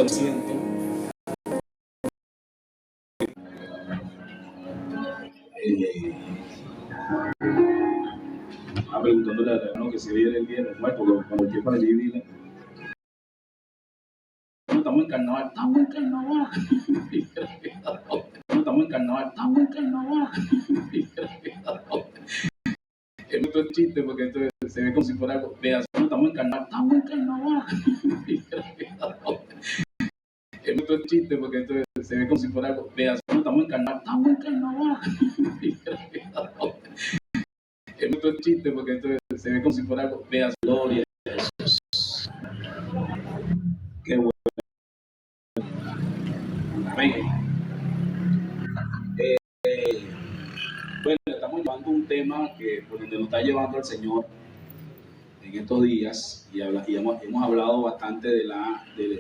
siento. Preguntándole al hermano que se vive el día de los muertos, cuando el tiempo para dividirla. No estamos en carnaval, estamos en carnaval. No estamos en carnaval, estamos en carnaval. Es mucho chiste porque esto se ve como si fuera algo. Veas, no estamos en carnaval, estamos en carnaval. Es mucho chiste porque esto se ve como si fuera algo. Veas, no estamos en carnaval, estamos en carnaval. Es mucho chiste porque esto se ve como si fuera algo. Veas, gloria a Jesús. Qué bueno. Amén. Bueno, estamos llevando un tema que por donde nos está llevando el Señor en estos días y hemos hablado bastante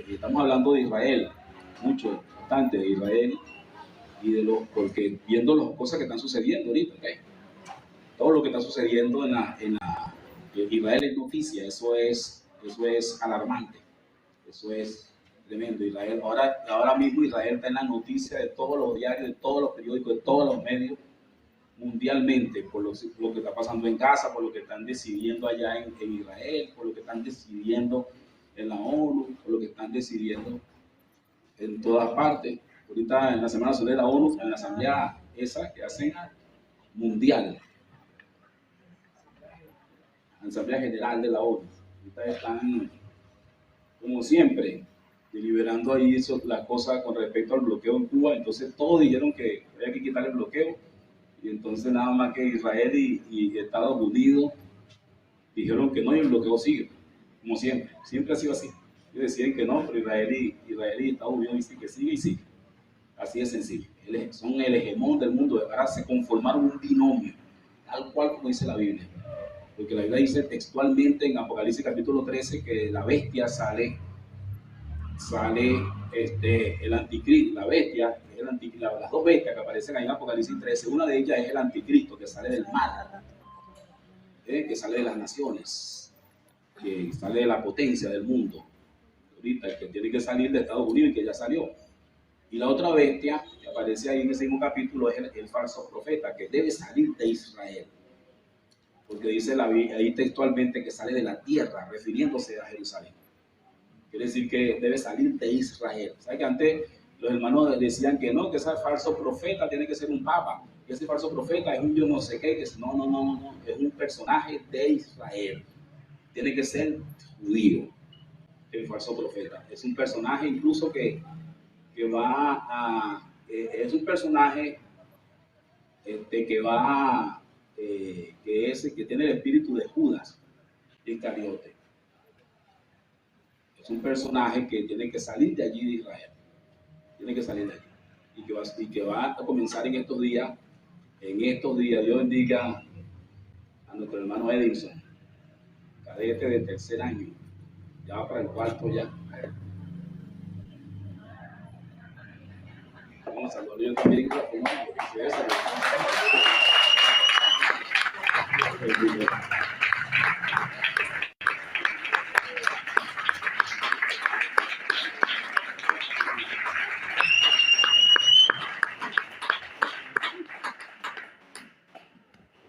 estamos hablando de Israel, mucho, bastante de Israel y porque viendo las cosas que están sucediendo ahorita, ¿okay? Todo lo que está sucediendo Israel es noticia, eso es alarmante, eso es tremendo. Israel, ahora mismo Israel está en la noticia de todos los diarios, de todos los periódicos, de todos los medios mundialmente, por lo que está pasando en Gaza, por lo que están decidiendo allá en Israel, por lo que están decidiendo en la ONU, por lo que están decidiendo en todas partes. Ahorita en la Semana Nacional de la ONU, en la asamblea esa que hacen mundial, la Asamblea General de la ONU, ahorita están, como siempre, deliberando ahí las cosas con respecto al bloqueo en Cuba. Entonces todos dijeron que había que quitar el bloqueo. Y entonces nada más que Israel y Estados Unidos dijeron que no, y el bloqueo sigue, como siempre. Siempre ha sido así. Ellos decían que no, pero Israel y Estados Unidos dicen que sigue y sigue. Así de sencillo. Son el hegemón del mundo. Ahora se conformaron un binomio, tal cual como dice la Biblia. Porque la Biblia dice textualmente en Apocalipsis capítulo 13 que la bestia sale el anticristo, la bestia, las dos bestias que aparecen ahí en Apocalipsis 13, una de ellas es el anticristo que sale del mar, que sale de las naciones, que sale de la potencia del mundo, ahorita el que tiene que salir de Estados Unidos y que ya salió. Y la otra bestia que aparece ahí en ese mismo capítulo es el falso profeta que debe salir de Israel, porque dice ahí textualmente que sale de la tierra, refiriéndose a Jerusalén. Quiere decir que debe salir de Israel. ¿Sabes que antes los hermanos decían que no, que ese falso profeta tiene que ser un papa, que ese falso profeta es un yo no sé qué, que no, es un personaje de Israel. Tiene que ser judío, el falso profeta. Es un personaje incluso que es un personaje que tiene el espíritu de Judas Iscariote. Es un personaje que tiene que salir de allí de Israel. Tiene que salir de allí. Y que va a comenzar en estos días. Dios bendiga a nuestro hermano Edison, cadete de tercer año. Ya va para el cuarto ya. Vamos a saludar yo también.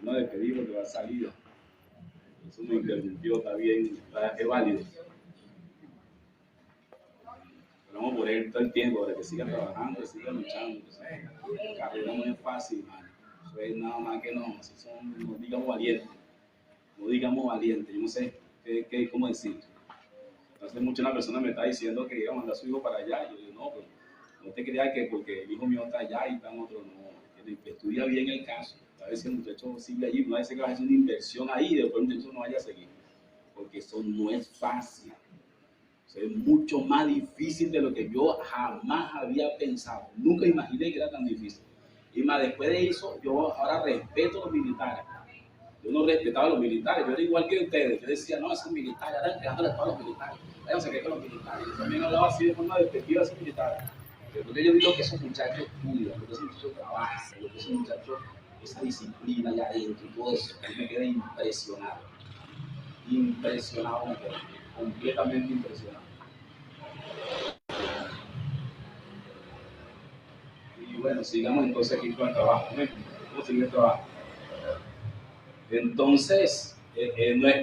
No despedí porque va a salir. Eso me interrumpió, está bien, es válido. Pero vamos por él todo el tiempo para que siga trabajando, que siga luchando. La carrera no es fácil, man. Eso es nada más que no. No digamos valientes. No digamos valientes. Yo no sé cómo decir. Hace mucho una persona me está diciendo que iba a mandar a su hijo para allá. Y yo digo, no, pero no te creas que porque el hijo mío está allá y está en otro, no. Estudia bien el caso. A veces el muchacho sigue allí, no dice que va a hacer una inversión ahí y después el muchacho no vaya a seguir. Porque eso no es fácil. Eso es mucho más difícil de lo que yo jamás había pensado. Nunca imaginé que era tan difícil. Y más después de eso, yo ahora respeto a los militares. Yo no respetaba a los militares, yo era igual que ustedes. Yo decía, no, esos militares, ahora entregándole a todos los militares. Váyanse que con los militares. Yo también hablaba así de forma despectiva a esos militares. Porque yo digo que esos muchachos estudian, que esos muchachos trabajan, que esos muchachos, esa disciplina allá adentro y todo eso, a mí me quedé impresionado. Impresionado me quedé, completamente impresionado. Bueno, sigamos entonces aquí con el trabajo. Vamos a seguir el trabajo. Entonces,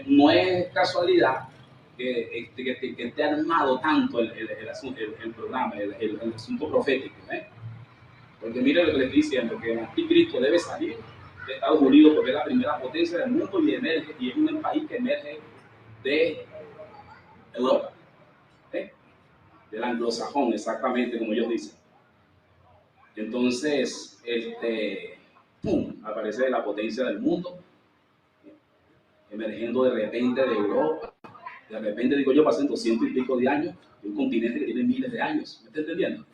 no es casualidad que esté armado tanto el programa, el asunto profético. Porque mire lo que le estoy diciendo, que el anticristo debe salir de Estados Unidos porque es la primera potencia del mundo y emerge, y es un país que emerge de Europa, del anglosajón, exactamente como ellos dicen. Entonces, ¡pum!, aparece la potencia del mundo, emergiendo de repente de Europa. De repente, digo yo, pasan 200 y pico de años de un continente que tiene miles de años. ¿Me está entendiendo?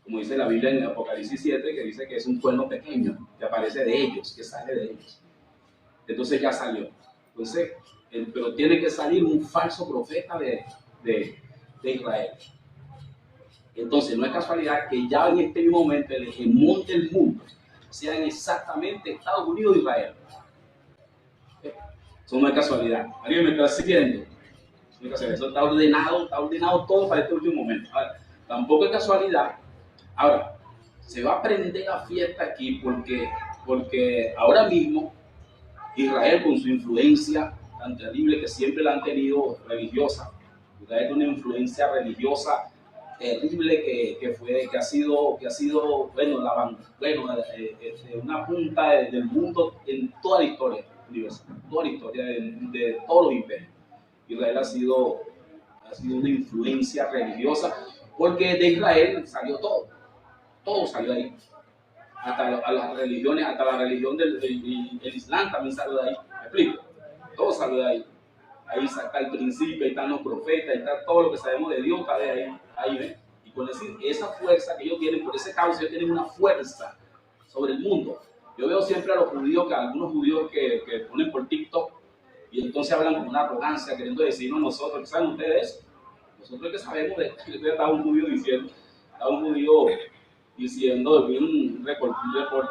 Como dice la Biblia en Apocalipsis 7, que dice que es un pueblo pequeño, que aparece de ellos, que sale de ellos. Entonces ya salió. Entonces, pero tiene que salir un falso profeta de Israel. Entonces, no es casualidad que ya en este mismo momento el hegemón del mundo sean exactamente Estados Unidos e Israel. Eso no es casualidad. ¿Alguien me está siguiendo? Eso está ordenado todo para este último momento. Ahora, tampoco es casualidad. Ahora, se va a prender la fiesta aquí porque ahora mismo Israel, con su influencia tan terrible que siempre la han tenido religiosa, Israel tiene una influencia religiosa terrible que ha sido una punta del mundo en toda la historia universal, toda la historia de todos los imperios. Israel ha sido una influencia religiosa, porque de Israel salió todo salió de ahí. Hasta las religiones, hasta la religión del Islam también salió de ahí. ¿Me explico? Todo salió de ahí. Ahí está el principio, ahí están los profetas, ahí está todo lo que sabemos de Dios, está de ahí, ¿ven? Y con decir, esa fuerza que ellos tienen, por ese causa, ellos tienen una fuerza sobre el mundo. Yo veo siempre a los judíos, que algunos judíos que ponen por TikTok, y entonces hablan con una arrogancia, queriendo decirnos nosotros, ¿qué saben ustedes? Nosotros que sabemos de esto. Yo estaba un judío diciendo, vi un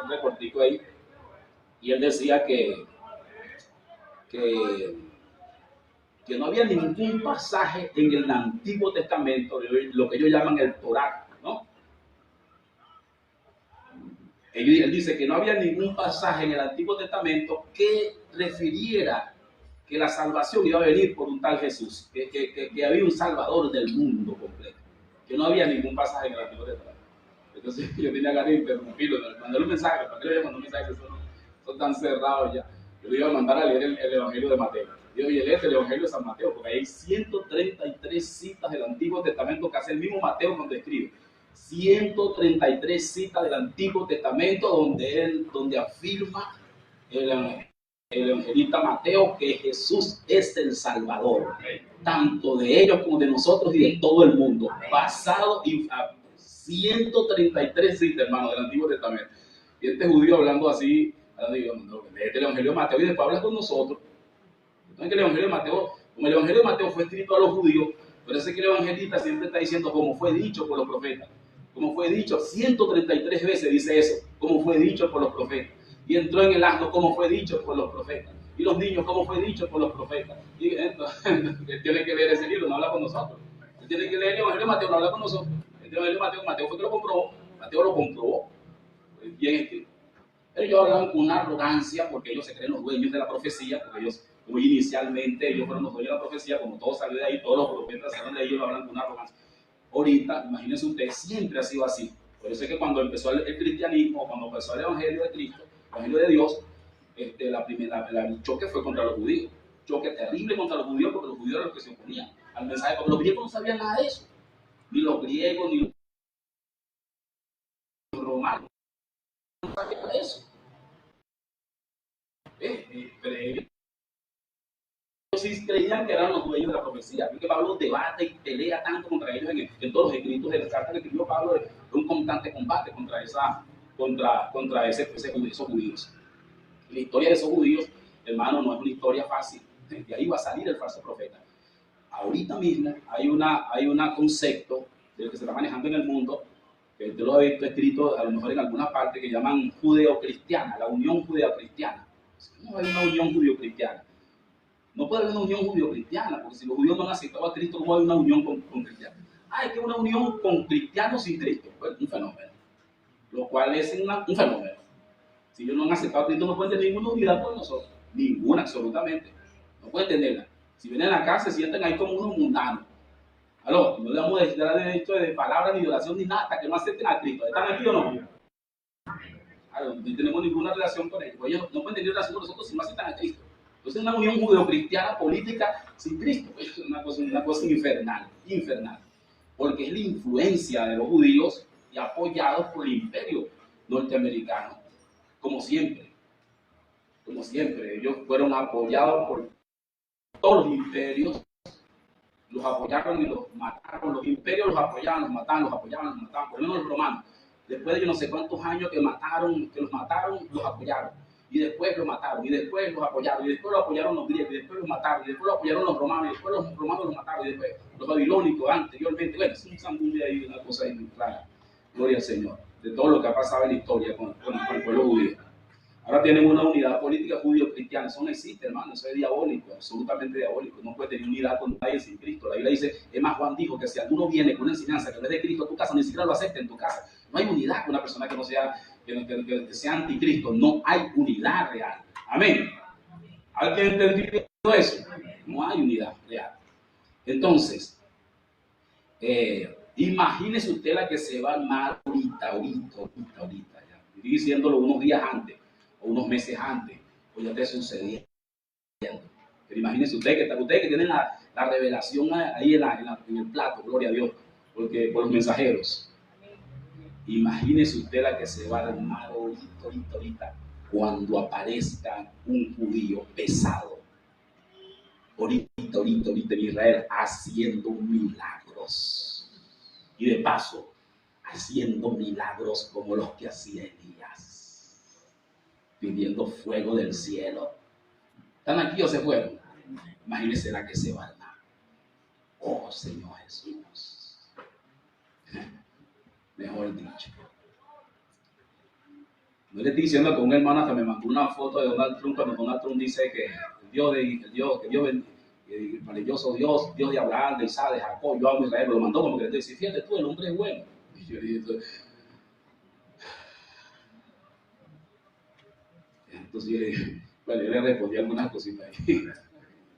reportico ahí, y él decía que no había ningún pasaje en el Antiguo Testamento, lo que ellos llaman el Torá, ¿no? Él dice que no había ningún pasaje en el Antiguo Testamento que refiriera que la salvación iba a venir por un tal Jesús, que había un salvador del mundo completo, que no había ningún pasaje en el Antiguo Testamento. Entonces yo tenía ganas de interrumpirlo, mandarle un mensaje, ¿para qué le voy a mandar un mensaje? Son tan cerrados ya. Yo le iba a mandar a leer el Evangelio de Mateo. Yo oye, léete el Evangelio de San Mateo, porque hay 133 citas del Antiguo Testamento que hace el mismo Mateo cuando escribe. 133 citas del Antiguo Testamento donde afirma el evangelista Mateo que Jesús es el Salvador, tanto de ellos como de nosotros y de todo el mundo, basado en 133 citas, hermano, del Antiguo Testamento. Y este judío hablando así, léete el Evangelio de Mateo y después habla con nosotros. Entonces, que el Evangelio de Mateo, como el Evangelio de Mateo fue escrito a los judíos, por eso es que el evangelista siempre está diciendo como fue dicho por los profetas. Como fue dicho, 133 veces dice eso, como fue dicho por los profetas. Y entró en el asno, como fue dicho por los profetas. Y los niños, como fue dicho por los profetas. Y entonces, él tiene que leer ese libro, no habla con nosotros. Él tiene que leer el Evangelio de Mateo, no habla con nosotros. El Evangelio de Mateo fue que lo comprobó. Mateo lo comprobó. Bien escrito. Ellos hablan con una arrogancia porque ellos se creen los dueños de la profecía, porque ellos, como inicialmente ellos fueron los dueños de la profecía, como todo salió de ahí, todos los profetas salen de ahí, ellos hablan con una arrogancia. Ahorita, imagínense ustedes, siempre ha sido así. Por eso es que cuando empezó el cristianismo, cuando empezó el Evangelio de Cristo, el Evangelio de Dios, el choque fue contra los judíos. Choque terrible contra los judíos, porque los judíos eran los que se oponían al mensaje, porque los griegos no sabían nada de eso. Ni los griegos, ni los romanos no sabían de eso. Pero ellos sí creían que eran los dueños de la profecía. Así que Pablo debate y pelea tanto contra ellos en todos los escritos de la carta que escribió Pablo, de un constante combate contra esos judíos. La historia de esos judíos, hermano, no es una historia fácil. De ahí va a salir el falso profeta. Ahorita mismo hay un concepto del que se está manejando en el mundo, que yo lo he visto escrito a lo mejor en alguna parte, que llaman judeo-cristiana, la unión judeo-cristiana. No hay una unión judeo-cristiana. No puede haber una unión judío-cristiana, porque si los judíos no han aceptado a Cristo, ¿cómo hay una unión con cristianos? Es que una unión con cristianos sin Cristo. Pues un fenómeno. lo cual es un fenómeno. Si ellos no han aceptado a Cristo, no pueden tener ninguna unidad con nosotros, ninguna, absolutamente. No pueden tenerla. Si vienen acá, se sienten ahí como unos mundanos. Aló, no le vamos a dar derecho de palabra, ni de oración, ni nada, hasta que no acepten a Cristo. ¿Están aquí o no? Claro, no tenemos ninguna relación con ellos. Ellos no pueden tener relación con nosotros si no aceptan a Cristo. Entonces, una unión judeocristiana política sin Cristo es una cosa infernal, infernal. Porque es la influencia de los judíos y apoyados por el imperio norteamericano, como siempre. Como siempre, ellos fueron apoyados por todos los imperios, los apoyaron y los mataron. Los imperios los apoyaban, los mataban, los apoyaban, los mataban. Por lo menos los romanos. Después de yo no sé cuántos años que los mataron, los apoyaron. Y después los mataron, y después los apoyaron, y después los apoyaron los griegos, y después los mataron, y después los apoyaron los romanos, y después los romanos los mataron, y después los babilónicos anteriormente. Bueno, es un zambulle ahí, una cosa ahí muy clara. Gloria al Señor. De todo lo que ha pasado en la historia con el pueblo judío. Ahora tienen una unidad política judío-cristiana. Eso no existe, hermano. Eso es diabólico, absolutamente diabólico. No puede tener unidad con nadie sin Cristo. La Biblia dice, es más, Juan dijo que si alguno viene con una enseñanza que no es de Cristo a tu casa, ni siquiera lo acepte en tu casa. No hay unidad con una persona que no sea, que sea anticristo. No hay unidad real. Amén. ¿Alguien ha entendido eso? No hay unidad real. Entonces, imagínese usted la que se va a armar ahorita. Ya. Estoy diciéndolo unos días antes, o unos meses antes, o ya te sucediendo. Pero imagínese usted que tienen la revelación ahí en el plato, gloria a Dios, porque por los mensajeros. Imagínese usted la que se va a armar ahorita, cuando aparezca un judío pesado. Ahorita en Israel, haciendo milagros. Y de paso, haciendo milagros como los que hacía Elías. Pidiendo fuego del cielo. ¿Están aquí o se fueron? Imagínense la que se va a armar. Oh, Señor Jesús. Mejor dicho. No le estoy diciendo que un hermano hasta me mandó una foto de Donald Trump cuando Donald Trump dice que el maravilloso Dios de Abraham, de Isaac, de Jacob, yo amo a Israel, me lo mandó como que le dice, fíjate tú, el hombre es bueno. Y yo dije, entonces, bueno, yo le respondí algunas cositas ahí.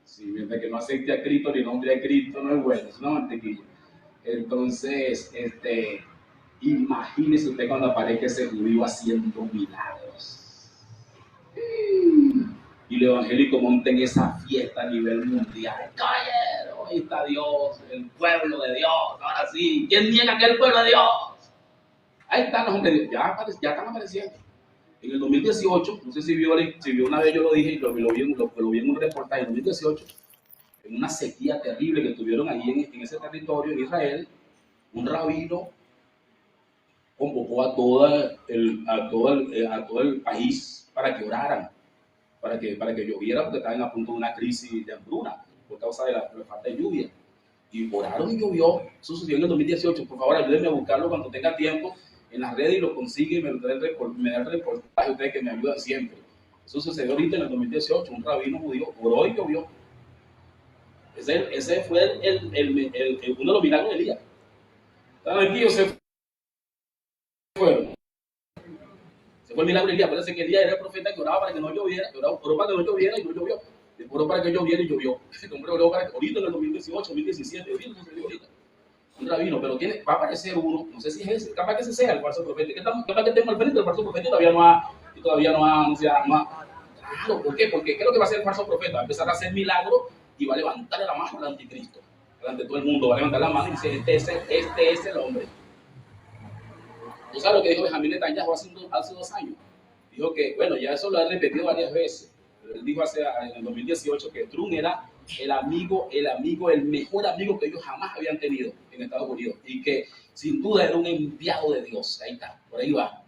Si mientras que no acepte a Cristo ni el nombre de Cristo no es bueno, es una mantequilla. Entonces, imagínese usted cuando aparezca ese judío haciendo milagros. Y los evangélicos monten esa fiesta a nivel mundial. Caballero, ahí está Dios, el pueblo de Dios. Ahora sí, ¿quién niega que es el pueblo de Dios? Ahí están los hombres de Dios, ya están apareciendo. En el 2018, no sé si vio una vez, yo lo dije y lo vi en un reportaje. En el 2018, en una sequía terrible que tuvieron ahí en ese territorio, en Israel, un rabino convocó a todo el país para que oraran, para que lloviera, porque estaban a punto de una crisis de hambruna por causa de la falta de lluvia. Y oraron y llovió. Eso sucedió en el 2018. Por favor, ayúdenme a buscarlo cuando tenga tiempo en las redes y lo consigue y me da el reportaje. Ustedes que me ayudan siempre. Eso sucedió ahorita en el 2018. Un rabino judío oró y llovió. Ese fue uno de los milagros de Elías. ¿Están aquí o se fueron? Se fue el milagro de Elías. Acuérdense que Elías era el profeta que oraba para que no lloviera, oró para que no lloviera y no llovió. Oró para que lloviera y llovió. Ese hombre oró para que ahorita en el 2018, 2017, ahorita. Un rabino, pero va a aparecer uno, no sé si es ese, capaz que ese sea el falso profeta, capaz que estemos al frente del falso profeta y todavía no ha. Claro, ¿por qué? Porque ¿qué es lo que va a hacer el falso profeta? Va a empezar a hacer milagros y va a levantarle la mano al anticristo, delante de todo el mundo, va a levantar la mano y dice, este es el hombre. ¿Tú sabes lo que dijo Benjamín Netanyahu hace 2 años? Dijo que, bueno, ya eso lo ha repetido varias veces, pero él dijo en el 2018 que Trump era el mejor amigo que ellos jamás habían tenido en Estados Unidos y que sin duda era un enviado de Dios. Ahí está, por ahí va.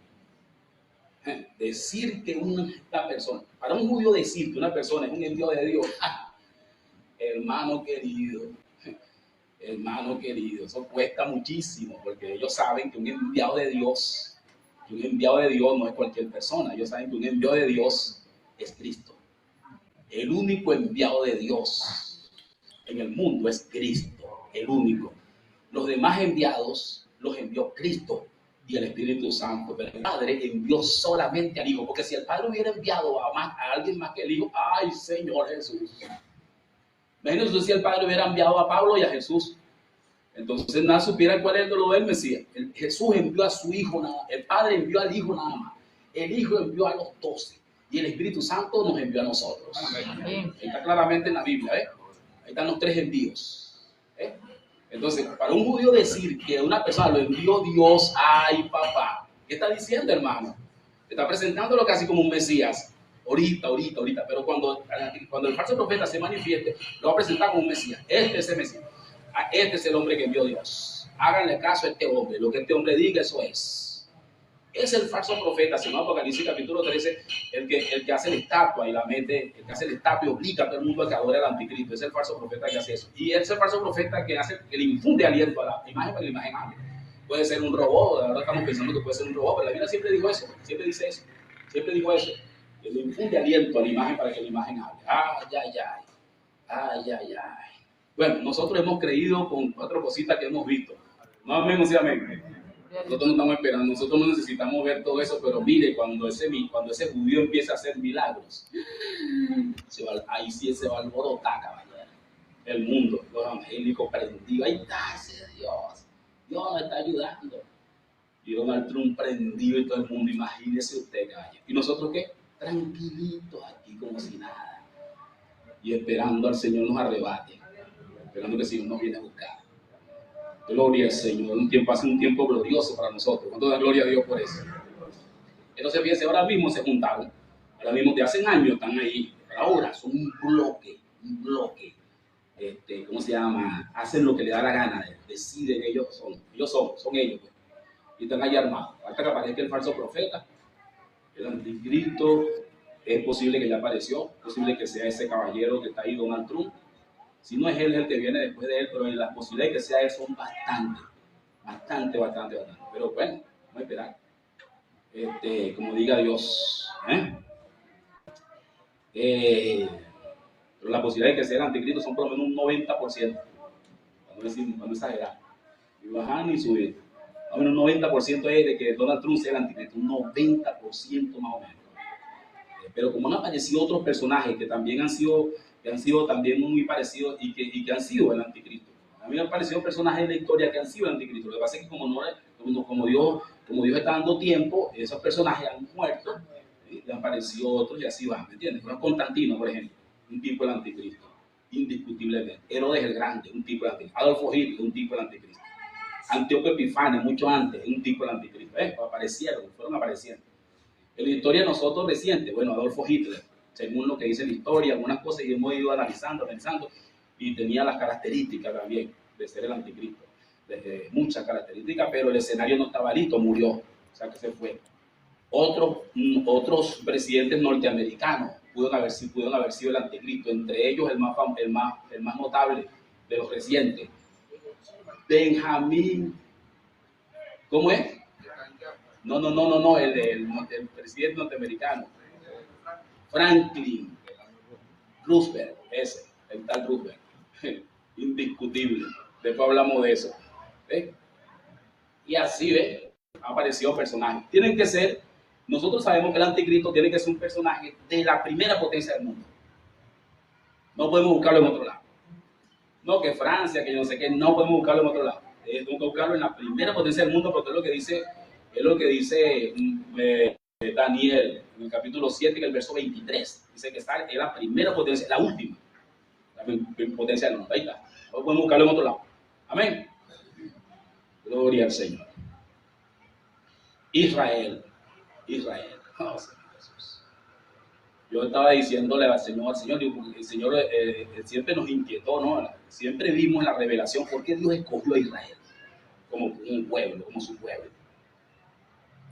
Decir que una persona, para un judío decir que una persona es un enviado de Dios, hermano querido, eso cuesta muchísimo porque ellos saben que un enviado de Dios no es cualquier persona. Ellos saben que un enviado de Dios es Cristo. El único enviado de Dios en el mundo es Cristo, el único. Los demás enviados los envió Cristo, y el Espíritu Santo. Pero el Padre envió solamente al Hijo, porque si el Padre hubiera enviado a alguien más que el Hijo, ¡ay, Señor Jesús! Imagínense si el Padre hubiera enviado a Pablo y a Jesús. Entonces nada supiera cuál es el dolor del Mesías. Jesús envió a su Hijo nada más. El Padre envió al Hijo nada más. El Hijo envió a los 12. Y el Espíritu Santo nos envió a nosotros. Amén. Está claramente en la Biblia. Ahí están los 3 envíos. Entonces, para un judío decir que una persona lo envió Dios, ¡ay, papá! ¿Qué está diciendo, hermano? Está presentándolo casi como un Mesías. Ahorita. Pero cuando el falso profeta se manifieste, lo va a presentar como un Mesías. Este es el Mesías. Este es el hombre que envió Dios. Háganle caso a este hombre. Lo que este hombre diga, eso es. Es el falso profeta, según Apocalipsis capítulo 13, el que hace la estatua y la mete, el que hace la estatua y obliga a todo el mundo a que adore al anticristo. Es el falso profeta que hace eso. Y es el falso profeta que le infunde aliento a la imagen para que la imagen hable. Puede ser un robot, ahora estamos pensando que puede ser un robot, pero la Biblia siempre dijo eso, siempre dice eso, siempre dijo eso. Que le infunde aliento a la imagen para que la imagen hable. Ay. Bueno, nosotros hemos creído con 4 cositas que hemos visto. No, amén, o sea, amén. Nosotros no estamos esperando, nosotros no necesitamos ver todo eso, pero mire, cuando ese judío empieza a hacer milagros, ahí sí se va a alborotar, caballero. El mundo, los evangélicos prendidos, ahí está ese Dios nos está ayudando. Y Donald Trump prendido y todo el mundo, imagínese usted, caballero. ¿Y nosotros qué? Tranquilitos aquí como si nada. Y esperando al Señor nos arrebate, esperando que el Señor nos viene a buscar. Gloria al Señor, hace un tiempo glorioso para nosotros. ¿Cuánto da gloria a Dios por eso? Entonces, fíjense, ahora mismo se juntaron, ahora mismo de hace años están ahí, pero ahora son un bloque, ¿cómo se llama? Hacen lo que le da la gana, deciden ellos son ellos, pues. Y están ahí armados. Hasta que aparezca el falso profeta, el anticristo, es posible que ya apareció, es posible que sea ese caballero que está ahí, Donald Trump. Si no es él, es el que viene después de él, pero las posibilidades de que sea él son bastante. Pero bueno, vamos a esperar. Como diga Dios. Pero las posibilidades de que sea el anticristo son por lo menos un 90%. Para no exagerar. Ni bajar ni subir. Más o menos un 90% es de que Donald Trump sea el anticristo. Un 90% más o menos. Pero como han aparecido otros personajes que también han sido también muy parecidos y que han sido el anticristo. A mí me han parecido personajes de la historia que han sido el anticristo. Lo que pasa es que como Dios está dando tiempo, esos personajes han muerto, le han aparecido otros y así van, ¿me entiendes? Constantino, por ejemplo, un tipo del anticristo, indiscutiblemente. Herodes el Grande, un tipo del anticristo. Adolfo Hitler, un tipo del anticristo. Antíoco Epifanes, mucho antes, un tipo del anticristo. Fueron apareciendo. En la historia de nosotros reciente, bueno, Adolfo Hitler, según lo que dice la historia, algunas cosas y hemos ido analizando, pensando, y tenía las características también de ser el anticristo, muchas características, pero el escenario no estaba listo, murió, o sea que se fue. Otros presidentes norteamericanos pudieron haber sido el anticristo, entre ellos el más notable de los recientes, Benjamín, ¿cómo es? No, el presidente norteamericano, Franklin Roosevelt, el tal Roosevelt, indiscutible. Después hablamos de eso. ¿Ves? Y así, ¿ves? Ha aparecido personajes. Tienen que ser, nosotros sabemos que el anticristo tiene que ser un personaje de la primera potencia del mundo. No podemos buscarlo en otro lado. No, que Francia, que yo no sé qué, no podemos buscarlo en otro lado. Tenemos que buscarlo en la primera potencia del mundo porque es lo que dice Daniel en el capítulo 7, que el verso 23. Dice que está en la primera potencia, la última. La potencia del mundo. Ahí está. No podemos buscarlo en otro lado. Amén. Gloria al Señor. Israel. Oh, Señor Jesús. Yo estaba diciéndole al Señor, el Señor siempre nos inquietó, ¿no? Siempre vimos la revelación por qué Dios escogió a Israel como un pueblo, como su pueblo.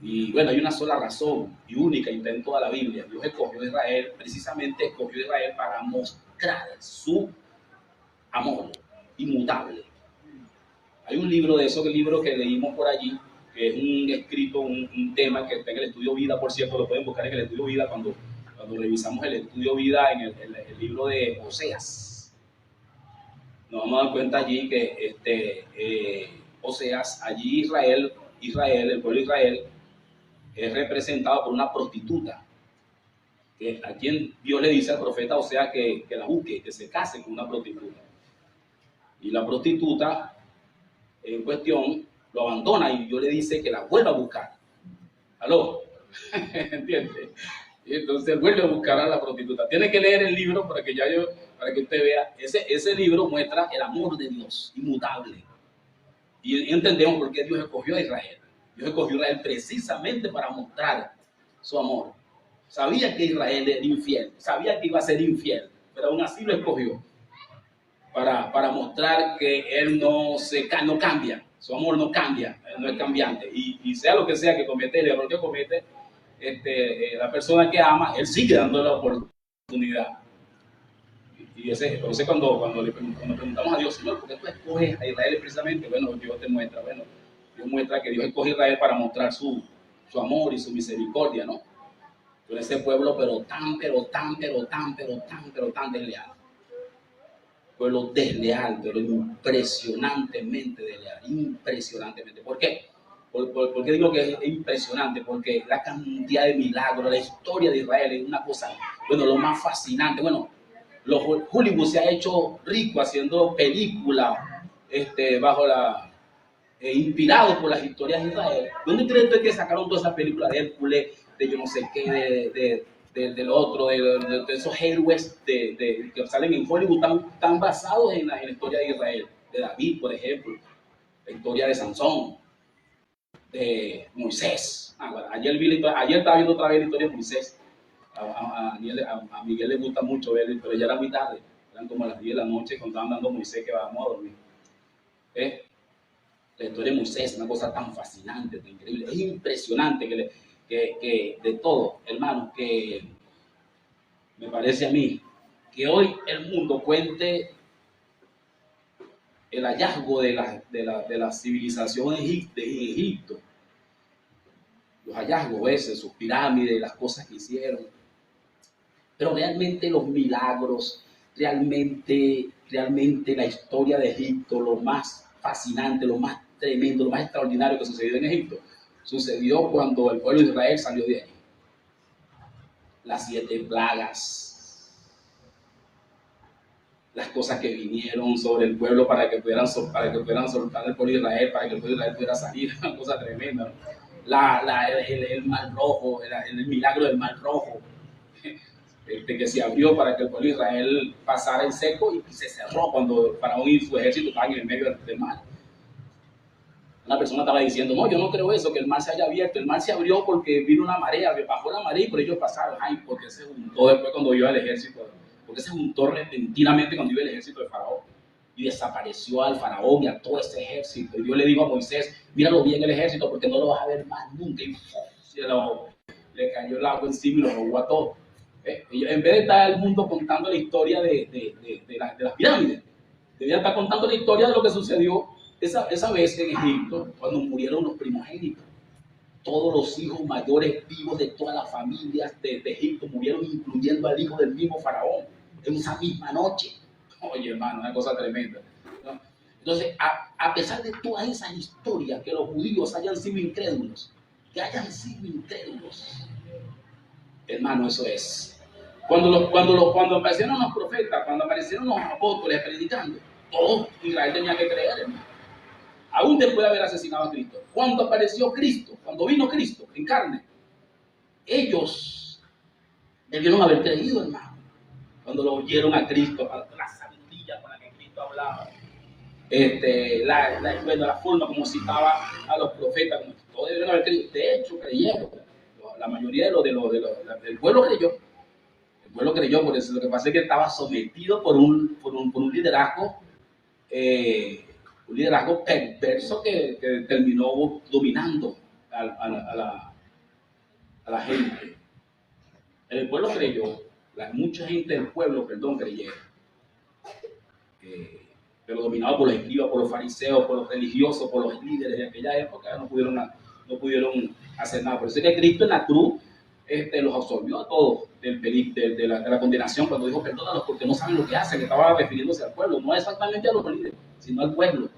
Y bueno, hay una sola razón y única en toda la Biblia. Dios escogió a Israel, precisamente escogió a Israel para mostrar su amor inmutable. Hay un libro de esos, el libro que leímos por allí, que es un tema que está en el estudio vida, por cierto, lo pueden buscar en el estudio vida cuando revisamos el estudio vida en el libro de Oseas. Nos vamos a dar cuenta allí que Oseas, allí Israel Israel, el pueblo de Israel, es representado por una prostituta, que a quien Dios le dice al profeta, o sea, que la busque, que se case con una prostituta. Y la prostituta en cuestión lo abandona y Dios le dice que la vuelva a buscar. ¿Aló? ¿Entiendes? Y entonces vuelve a buscar a la prostituta. Tiene que leer el libro para que usted vea. Ese libro muestra el amor de Dios, inmutable. Y entendemos por qué Dios escogió a Israel. Dios escogió a Israel precisamente para mostrar su amor. Sabía que Israel era infiel, sabía que iba a ser infiel, pero aún así lo escogió para mostrar que él no cambia, su amor no cambia, no es cambiante. Y sea lo que sea que comete, el error que comete, la persona que ama, él sigue dando la oportunidad. Y entonces cuando le preguntamos a Dios, Señor, ¿por qué tú escoges a Israel precisamente? Bueno, Dios te muestra, Dios muestra que Dios escoge a Israel para mostrar su amor y su misericordia, ¿no? Con ese pueblo, pero tan desleal. Pueblo desleal, pero impresionantemente desleal, impresionantemente. ¿Por qué? ¿Por qué digo que es impresionante? Porque la cantidad de milagros, la historia de Israel es una cosa, lo más fascinante. Hollywood se ha hecho rico haciendo películas inspirados por las historias de Israel. ¿Dónde creen ustedes que sacaron todas esas películas de Hércules, de yo no sé qué, del otro, de esos héroes que salen en Hollywood, están basados en la historia de Israel? De David, por ejemplo, la historia de Sansón, de Moisés. Ayer estaba viendo otra vez la historia de Moisés. A Miguel le gusta mucho ver, pero ya era muy tarde, eran como las 10 de la noche cuando estaban dando Moisés que vamos a dormir. La historia de Moisés es una cosa tan fascinante, tan increíble, es impresionante que de todo, hermano, que me parece a mí que hoy el mundo cuente el hallazgo de la civilización de Egipto, los hallazgos sus pirámides, las cosas que hicieron, pero realmente los milagros, realmente la historia de Egipto, lo más fascinante, lo más tremendo, lo más extraordinario que sucedió en Egipto, sucedió cuando el pueblo de Israel salió de allí. Las 7 plagas, las cosas que vinieron sobre el pueblo para que pudieran soltar el pueblo de Israel, para que el pueblo de Israel pudiera salir, una cosa tremenda, el Mar Rojo, el milagro del Mar Rojo, que se abrió para que el pueblo de Israel pasara en seco y se cerró cuando Faraón y su ejército estaban en el medio del mar. Una persona estaba diciendo, no, yo no creo eso, que el mar se haya abierto. El mar se abrió porque vino una marea, bajó la marea y por ellos pasaron. Ay, porque se juntó después cuando iba el ejército, porque se juntó repentinamente cuando iba el ejército de Faraón. Y desapareció al Faraón y a todo ese ejército. Y Dios le dijo a Moisés, míralo bien el ejército porque no lo vas a ver más nunca. Y le cayó el agua encima y lo robó a todos. En vez de estar el mundo contando la historia de las pirámides, debería estar contando la historia de lo que sucedió esa vez en Egipto, cuando murieron los primogénitos. Todos los hijos mayores vivos de todas las familias de Egipto murieron, incluyendo al hijo del mismo Faraón, en esa misma noche. Oye, hermano, una cosa tremenda, ¿no? Entonces, a pesar de todas esas historias, que los judíos hayan sido incrédulos, hermano, eso es. Cuando aparecieron los profetas, cuando aparecieron los apóstoles predicando, todo Israel tenía que creer, hermano. Aún después de haber asesinado a Cristo. Cuando apareció Cristo, cuando vino Cristo en carne, ellos debieron haber creído, hermano. Cuando lo oyeron a Cristo, la sabiduría con la que Cristo hablaba, la forma como citaba a los profetas, todos debieron haber creído. De hecho, creyeron. La mayoría del pueblo creyó. El pueblo creyó, por eso lo que pasa es que estaba sometido por un liderazgo, un liderazgo perverso que terminó dominando a la gente. El pueblo creyó, mucha gente del pueblo, creyeron, pero dominado por los escribas, por los fariseos, por los religiosos, por los líderes de aquella época, no pudieron hacer nada. Por eso es que Cristo en la cruz los absolvió a todos de la condenación, cuando dijo perdónalos porque no saben lo que hacen, que estaba refiriéndose al pueblo, no exactamente a los líderes, sino al pueblo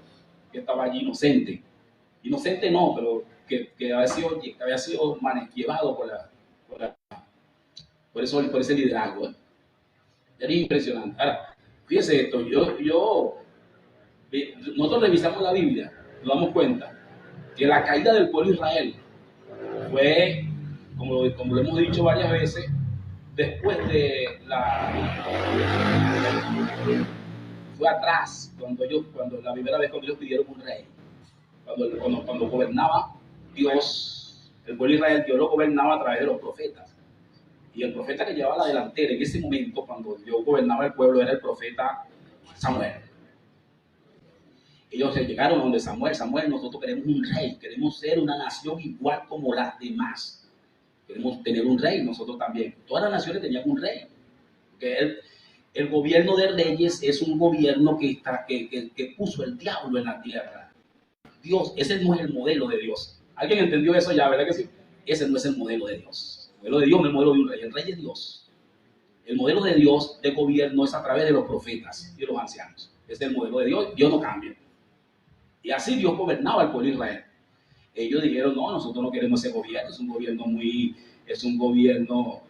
que estaba allí inocente. inocente no, pero que había sido llevado por ese liderazgo. Era impresionante. Ahora, fíjese esto, nosotros revisamos la Biblia, nos damos cuenta que la caída del pueblo de Israel fue, como lo hemos dicho varias veces, después de fue atrás, cuando la primera vez cuando ellos pidieron un rey, cuando gobernaba Dios, el pueblo de Israel, Dios lo gobernaba a través de los profetas. Y el profeta que llevaba la delantera en ese momento, cuando Dios gobernaba el pueblo, era el profeta Samuel. Ellos llegaron donde Samuel, nosotros queremos un rey, queremos ser una nación igual como las demás. Queremos tener un rey, nosotros también. Todas las naciones tenían un rey. El gobierno de reyes es un gobierno que puso el diablo en la tierra. Dios, ese no es el modelo de Dios. ¿Alguien entendió eso ya, verdad que sí? Ese no es el modelo de Dios. El modelo de Dios no es el modelo de un rey. El rey es Dios. El modelo de Dios de gobierno es a través de los profetas y de los ancianos. Ese es el modelo de Dios. Dios no cambia. Y así Dios gobernaba al pueblo de Israel. Ellos dijeron, no, nosotros no queremos ese gobierno. Es un gobierno no.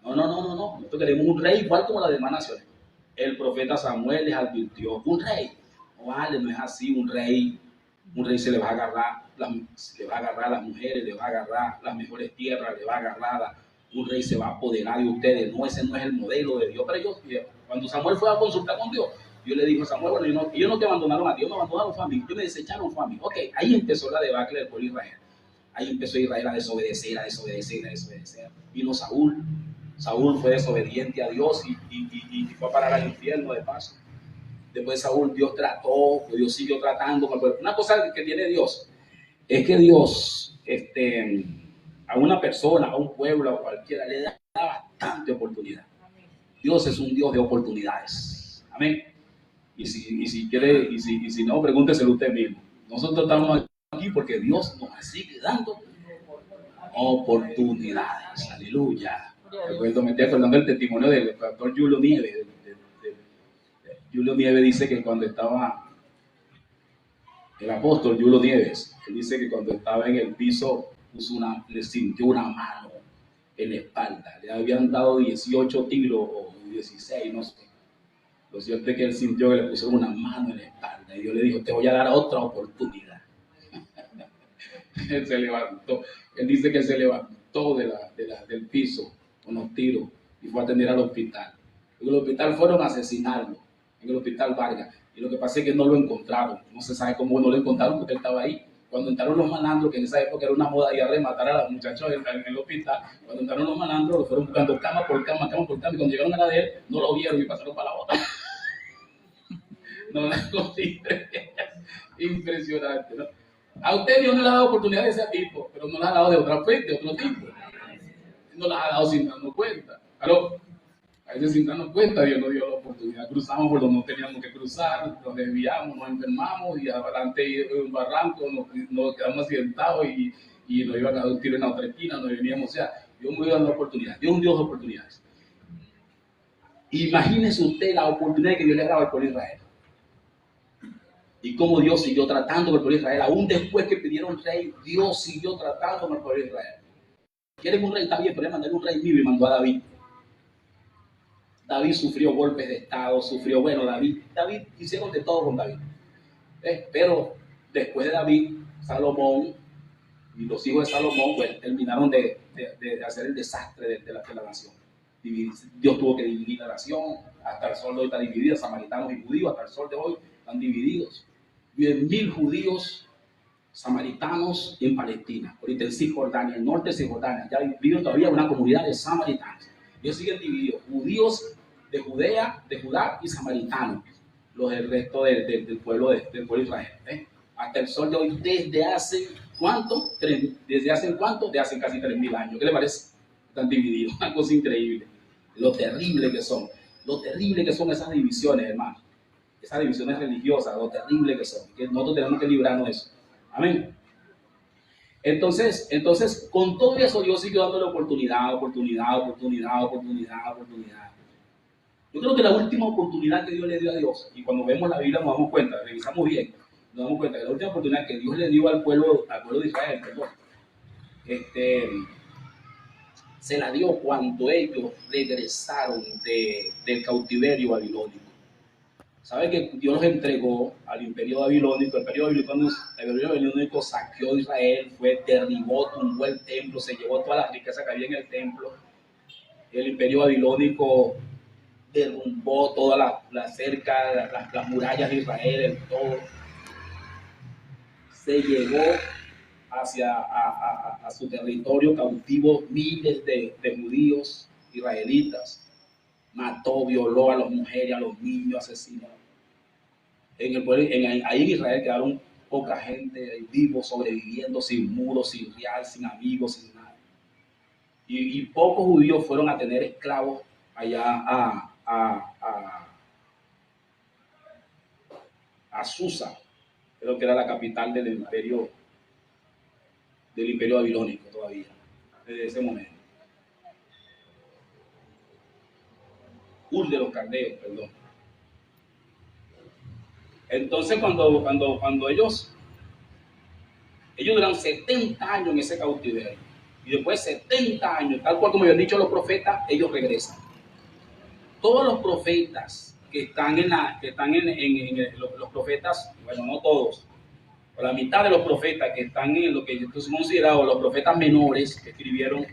Nosotros queremos un rey igual como las demás naciones. El profeta Samuel les advirtió, un rey. No vale, no es así, un rey se le va a agarrar, las mujeres, le va a agarrar las mejores tierras, le va a agarrar, un rey se va a apoderar de ustedes. No, ese no es el modelo de Dios. Pero ellos, cuando Samuel fue a consultar con Dios, Dios le dijo a Samuel, bueno, ellos no te abandonaron a ti, ellos me abandonaron a mí, ellos me desecharon a mí. Ok, ahí empezó la debacle del pueblo de Israel. Ahí empezó Israel a desobedecer. Vino Saúl. Saúl fue desobediente a Dios y fue a parar al infierno de paso. Después de Saúl, Dios siguió tratando. Una cosa que tiene Dios es que Dios a una persona, a un pueblo, a cualquiera, le da bastante oportunidad. Dios es un Dios de oportunidades. Amén. Y si no, pregúnteselo usted mismo. Nosotros estamos aquí porque Dios nos sigue dando oportunidades. Aleluya. Me estoy acordando del testimonio del pastor Julio Nieves. Julio Nieves dice que cuando estaba, el apóstol Julio Nieves, él dice que cuando estaba en el piso le sintió una mano en la espalda. Le habían dado 18 tiros o 16, no sé. Lo cierto es que él sintió que le pusieron una mano en la espalda y Dios le dijo, te voy a dar otra oportunidad. Él se levantó, él dice que se levantó del piso con los tiros y fue a atender al hospital. En el hospital fueron a asesinarlo, en el hospital Vargas, y lo que pasa es que no lo encontraron. No se sabe cómo no lo encontraron porque él estaba ahí. Cuando entraron los malandros, que en esa época era una moda de rematar a los muchachos en el hospital, cuando entraron los malandros, lo fueron buscando cama por cama, y cuando llegaron a la de él, no lo vieron y pasaron para la otra. No, impresionante, ¿no? A usted Dios no le ha dado oportunidad de ese tipo, pero no le ha dado de otra fuente, de otro tipo. No las ha dado sin darnos cuenta. Claro, a veces sin darnos cuenta Dios nos dio la oportunidad. Cruzamos por donde no teníamos que cruzar, nos desviamos, nos enfermamos y adelante de un barranco nos quedamos accidentados y nos iban a dar un tiro en la otra esquina, nos veníamos. O sea, Dios me dio dando oportunidades. Dios es un Dios de oportunidades. Imagínese usted la oportunidad que Dios le ha dado al pueblo de Israel. Y cómo Dios siguió tratando con el pueblo de Israel. Aún después que pidieron rey, Dios siguió tratando con el pueblo de Israel. ¿Quieren un rey? Está bien, pero mandar un rey vivo y mandó a David. David sufrió golpes de estado, David hicieron de todo con David. Pero después de David, Salomón y los hijos de Salomón pues, terminaron de hacer el desastre de la nación. Dios tuvo que dividir la nación, hasta el sol de hoy está dividida, samaritanos y judíos, hasta el sol de hoy están divididos. Viven 1000 judíos samaritanos en Palestina, ahorita en Cisjordania, el norte de Cisjordania, ya viven todavía una comunidad de samaritanos. Ellos siguen divididos, judíos de Judea, de Judá y samaritanos, el resto del pueblo de Israel. Hasta el sol de hoy, desde hace ¿cuánto? ¿Desde hace casi 3000 años. ¿Qué le parece? Están divididos, una cosa increíble. Lo terrible que son esas divisiones, hermano. Esas divisiones religiosas, lo terrible que son. Que nosotros tenemos que librarnos de eso. Amén. Entonces, con todo eso, Dios sigue dándole oportunidad. Yo creo que la última oportunidad que Dios le dio a Dios, y cuando vemos la Biblia nos damos cuenta, revisamos bien, nos damos cuenta que la última oportunidad que Dios le dio al pueblo de Israel, perdón, se la dio cuando ellos regresaron del cautiverio babilónico. ¿Sabe que Dios los entregó al imperio babilónico? El imperio babilónico saqueó a Israel, derribó, tumbó el templo, se llevó toda la riqueza que había en el templo. El imperio babilónico derrumbó toda la cerca, las murallas de Israel, todo. Se llevó a su territorio cautivo miles de judíos israelitas. Mató, violó a las mujeres, a los niños, asesinó. Ahí en Israel quedaron poca gente vivos, sobreviviendo, sin muros, sin real, sin amigos, sin nada. Y pocos judíos fueron a tener esclavos allá a Susa, creo que era la capital del imperio babilónico todavía, desde ese momento. Ur de los Caldeos, perdón. Entonces cuando ellos duran 70 años en ese cautiverio, y después de 70 años, tal cual como habían dicho los profetas, ellos regresan. Todos los profetas que están los profetas, bueno, no todos, la mitad de los profetas que están en lo que son considerados los profetas menores, que escribieron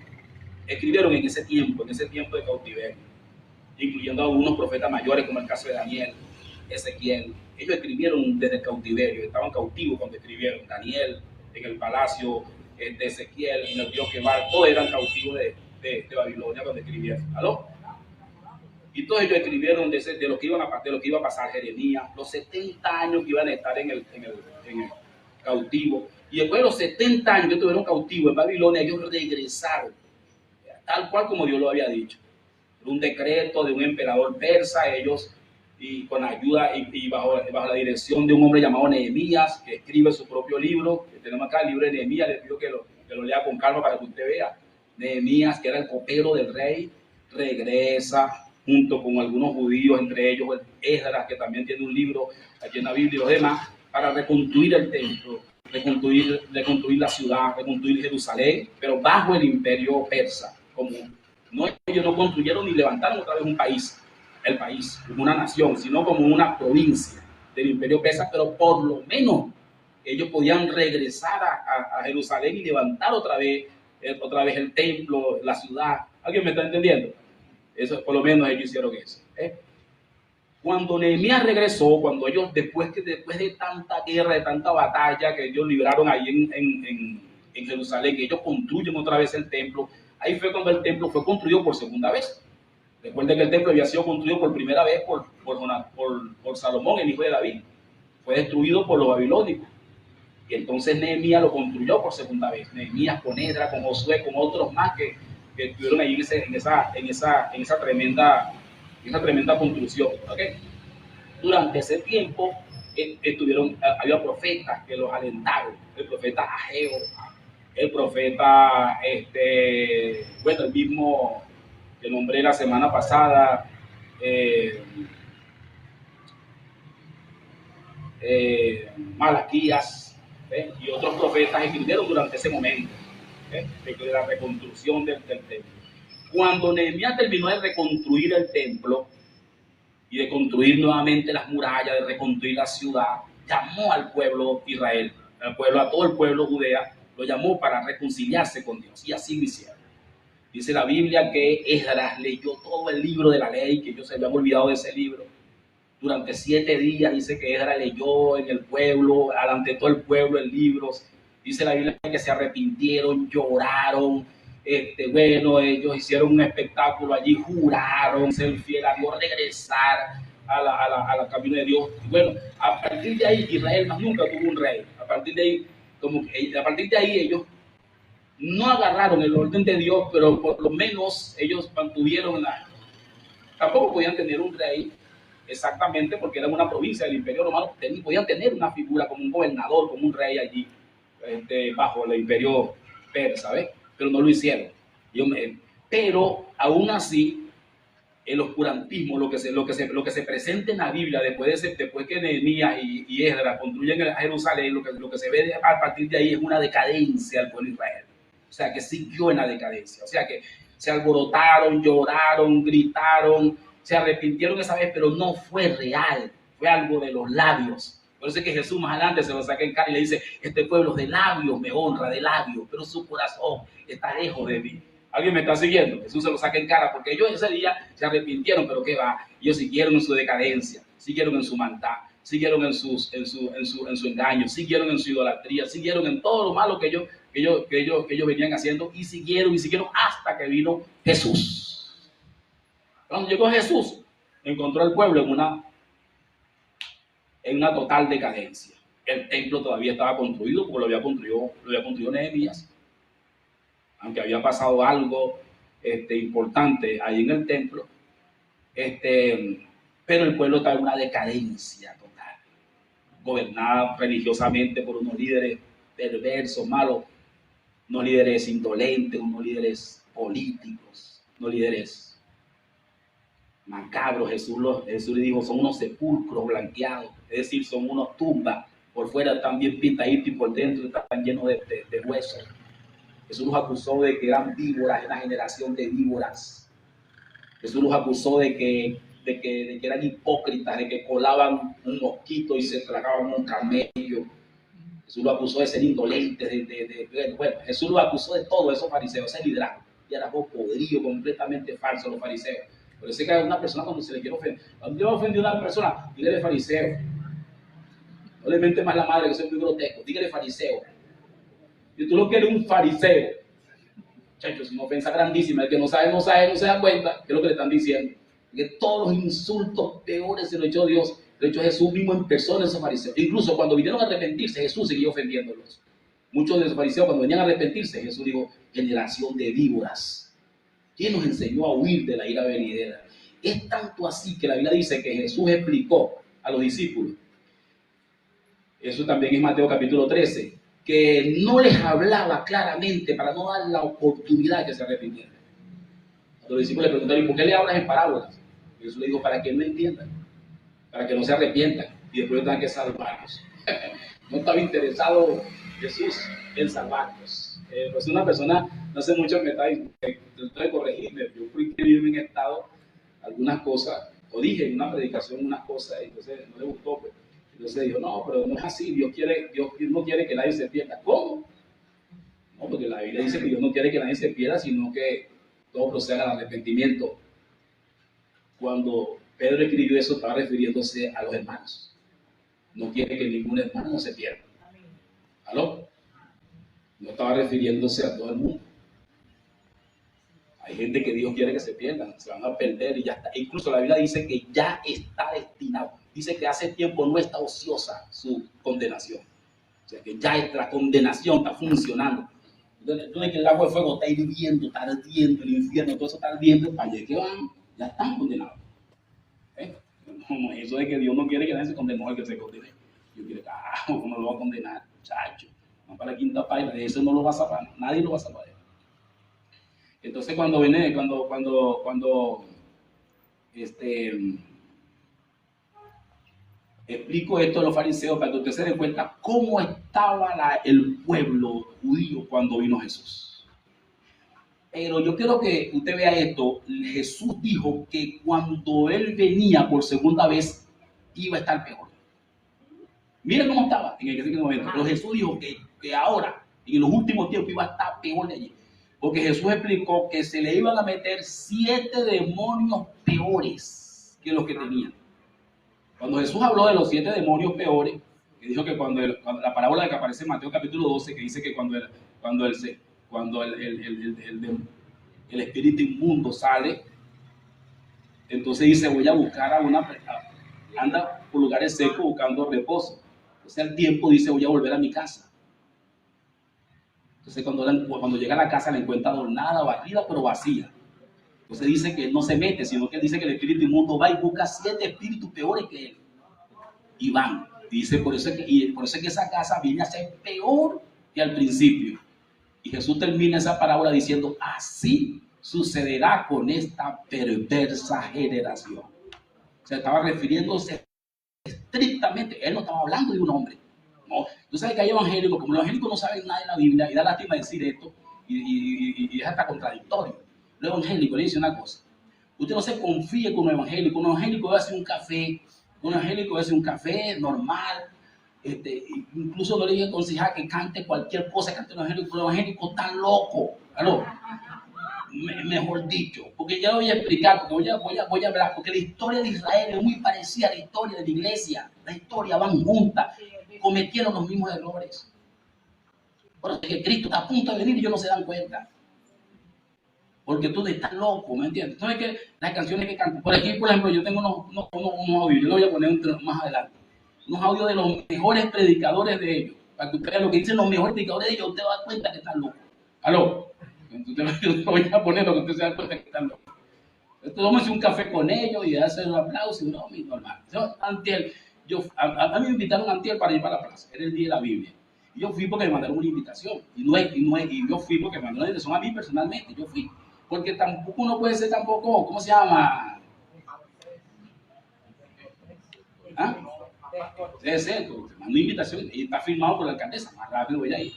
en ese tiempo de cautiverio, incluyendo algunos profetas mayores, como el caso de Daniel, Ezequiel. Ellos escribieron desde el cautiverio, estaban cautivos cuando escribieron. Daniel en el palacio, de Ezequiel en el río Quebar, todos eran cautivos de Babilonia cuando escribieron. ¿Aló? Y todos ellos escribieron de lo que iba a pasar. Jeremías, los 70 años que iban a estar en el cautivo. Y después de los 70 años que estuvieron cautivos en Babilonia, ellos regresaron, tal cual como Dios lo había dicho. Un decreto de un emperador persa, ellos, y con ayuda y bajo la dirección de un hombre llamado Nehemías, que escribe su propio libro, que tenemos acá el libro de Nehemías. Les pido que lo lea con calma para que usted vea. Nehemías, que era el copero del rey, regresa junto con algunos judíos, entre ellos Esdras, que también tiene un libro aquí en la Biblia, y los demás, para reconstruir el templo, reconstruir la ciudad, reconstruir Jerusalén, pero bajo el imperio persa. Ellos no construyeron ni levantaron otra vez el país como una nación, sino como una provincia del imperio persa, pero por lo menos ellos podían regresar a Jerusalén y levantar otra vez el templo, la ciudad. ¿Alguien me está entendiendo? Eso, por lo menos ellos hicieron eso. Cuando Nehemías regresó, cuando ellos, después de tanta guerra, de tanta batalla que ellos libraron ahí en Jerusalén, que ellos construyen otra vez el templo, ahí fue cuando el templo fue construido por segunda vez. Recuerden que el templo había sido construido por primera vez por Salomón, el hijo de David. Fue destruido por los babilónicos. Y entonces Nehemías lo construyó por segunda vez. Nehemías con Esdras, con Josué, con otros más que estuvieron ahí en esa tremenda construcción. ¿Okay? Durante ese tiempo había profetas que los alentaron. El profeta Ageo, el profeta, el mismo que nombré la semana pasada, Malaquías, y otros profetas escribieron durante ese momento de la reconstrucción del templo. Cuando Nehemías terminó de reconstruir el templo y de construir nuevamente las murallas, de reconstruir la ciudad, llamó al pueblo Israel, a todo el pueblo Judea, lo llamó para reconciliarse con Dios, y así lo hicieron. Dice la Biblia que Esdras leyó todo el libro de la ley, que ellos se habían olvidado de ese libro. Durante 7 días dice que Esdras leyó en el pueblo, delante de todo el pueblo, el libro. Dice la Biblia que se arrepintieron, lloraron. Ellos hicieron un espectáculo allí, juraron ser fiel a Dios, regresar a la camino de Dios. Y bueno, a partir de ahí Israel más nunca tuvo un rey. A partir de ahí ellos no agarraron el orden de Dios, pero por lo menos ellos mantuvieron tampoco podían tener un rey exactamente, porque era una provincia del Imperio Romano. Podían tener una figura como un gobernador, como un rey allí, bajo el Imperio persa, ¿sabes? Pero no lo hicieron. Pero aún así, el oscurantismo, lo que se presenta en la Biblia después que Nehemías y Esdras construyen Jerusalén, lo que se ve a partir de ahí es una decadencia al pueblo de Israel. O sea, que siguió en la decadencia. O sea, que se alborotaron, lloraron, gritaron, se arrepintieron esa vez, pero no fue real, fue algo de los labios. Por eso es que Jesús más adelante se lo saca en cara y le dice, este pueblo de labios me honra, de labios, pero su corazón está lejos de mí. ¿Alguien me está siguiendo? Jesús se lo saca en cara porque ellos ese día se arrepintieron, pero ¿qué va? Ellos siguieron en su decadencia, siguieron en su maldad, siguieron en su engaño, siguieron en su idolatría, siguieron en todo lo malo que ellos venían haciendo y siguieron hasta que vino Jesús. Cuando llegó Jesús, encontró al pueblo en una total decadencia. El templo todavía estaba construido porque lo había construido Nehemías. Aunque había pasado algo importante ahí en el templo, pero el pueblo estaba en una decadencia total, gobernada religiosamente por unos líderes perversos, malos, unos líderes indolentes, unos líderes políticos, unos líderes macabros. Jesús le dijo, son unos sepulcros blanqueados, es decir, son unos tumbas, por fuera están bien pintaditos y por dentro están llenos de huesos. Jesús los acusó de que eran víboras, una generación de víboras. Jesús los acusó de que eran hipócritas, de que colaban un mosquito y se tragaban un camello. Jesús los acusó de ser indolentes, bueno, Jesús los acusó de todo esos fariseos, ese liderazgo. Y era algo podrido, completamente falso los fariseos. Por eso es que a una persona cuando se le quiere ofender, cuando yo ofendí a una persona, dígale fariseo. No le mente más la madre que soy muy grotesco, dígale fariseo. Y tú lo que eres un fariseo, muchachos, es una ofensa grandísima. El que no sabe, no se da cuenta de lo que le están diciendo. Que todos los insultos peores se lo echó Dios, lo echó Jesús mismo en persona a esos fariseos. Incluso cuando vinieron a arrepentirse, Jesús siguió ofendiéndolos. Muchos de los fariseos cuando venían a arrepentirse, Jesús dijo, generación de víboras. ¿Quién nos enseñó a huir de la ira venidera? Es tanto así que la Biblia dice que Jesús explicó a los discípulos, eso también es Mateo capítulo 13, que no les hablaba claramente para no dar la oportunidad de que se arrepintieran. A los discípulos le preguntaron, ¿por qué le hablas en parábolas? Y Jesús le dijo, para que no entiendan, para que no se arrepientan y después tengan que salvarlos. No estaba interesado Jesús en salvarlos. Pues una persona, no sé mucho me está tratando de corregirme, yo fui escribirme en estado algunas cosas, o dije en una predicación unas cosas, y entonces no le gustó, pues. Entonces dijo, no, pero no es así, Dios no quiere que nadie se pierda. ¿Cómo? No, porque la Biblia dice que Dios no quiere que nadie se pierda, sino que todo proceda al arrepentimiento. Cuando Pedro escribió eso, estaba refiriéndose a los hermanos. No quiere que ningún hermano se pierda. ¿Aló? No estaba refiriéndose a todo el mundo. Hay gente que Dios quiere que se pierdan, se van a perder y ya está. Incluso la Biblia dice que ya está destinado. Dice que hace tiempo no está ociosa su condenación. O sea que ya la condenación está funcionando. Entonces que el agua de fuego está hirviendo, está ardiendo, el infierno, todo eso está ardiendo, para allá que van, ya están condenados. Como eso de que Dios no quiere que nadie se condene, no es que se condene. Dios quiere que, ¿cómo lo va a condenar? Muchacho, no para la quinta página, eso no lo va a salvar, nadie lo va a salvar. Entonces cuando explico esto a los fariseos para que ustedes se den cuenta cómo estaba el pueblo judío cuando vino Jesús. Pero yo quiero que usted vea esto. Jesús dijo que cuando Él venía por segunda vez iba a estar peor. Miren cómo estaba en ese momento. Pero Jesús dijo que ahora, en los últimos tiempos, iba a estar peor de allí. Porque Jesús explicó que se le iban a meter 7 demonios peores que los que tenían. Cuando Jesús habló de los 7 demonios peores, que dijo que cuando la parábola que aparece en Mateo capítulo 12, que dice que cuando el espíritu inmundo sale, entonces dice, voy a buscar anda por lugares secos buscando reposo. Entonces al tiempo dice, voy a volver a mi casa. Entonces cuando llega a la casa la encuentra adornada, barrida, pero vacía. Entonces dice que él no se mete, sino que él dice que el espíritu inmundo va y busca 7 espíritus peores que él. Y van. Dice, por eso es que esa casa viene a ser peor que al principio. Y Jesús termina esa parábola diciendo, así sucederá con esta perversa generación. Se estaba refiriéndose estrictamente, él no estaba hablando de un hombre. No, tú sabes que hay evangélicos, como los evangélicos no saben nada de la Biblia, y da lástima decir esto, y es hasta contradictorio. Los evangélicos le dicen una cosa: usted no se confíe con un evangélico va a hacer un café, normal, incluso no le dije aconsejar que cante cualquier cosa, cante un evangélico, pero el evangélico está loco. ¿Aló? Mejor dicho, porque ya voy a explicar, porque voy a hablar, porque la historia de Israel es muy parecida a la historia de la iglesia. La historia van juntas, cometieron los mismos errores. Por eso es que Cristo está a punto de venir y ellos no se dan cuenta. Porque tú estás loco, ¿me entiendes? ¿Sabes que las canciones que cantan? Por aquí, por ejemplo, yo tengo unos audios, yo lo voy a poner más adelante. Unos audios de los mejores predicadores de ellos. Para que ustedes lo que dicen los mejores predicadores de ellos, usted va a dar cuenta que están locos. ¿Aló? Entonces, yo voy a poner lo que usted se da cuenta que están locos. Entonces, tómese un café con ellos y hacer un aplauso y no, mi normal. A mí me invitaron antier para ir a la plaza. Era el día de la Biblia. Y yo fui porque me mandaron una invitación. Y yo fui porque me mandaron una invitación a mí personalmente. Yo fui. Porque tampoco uno puede ser tampoco, ¿cómo se llama? ¿Ah? Es cierto, me mandó invitación y está firmado por la alcaldesa, más rápido voy a ir.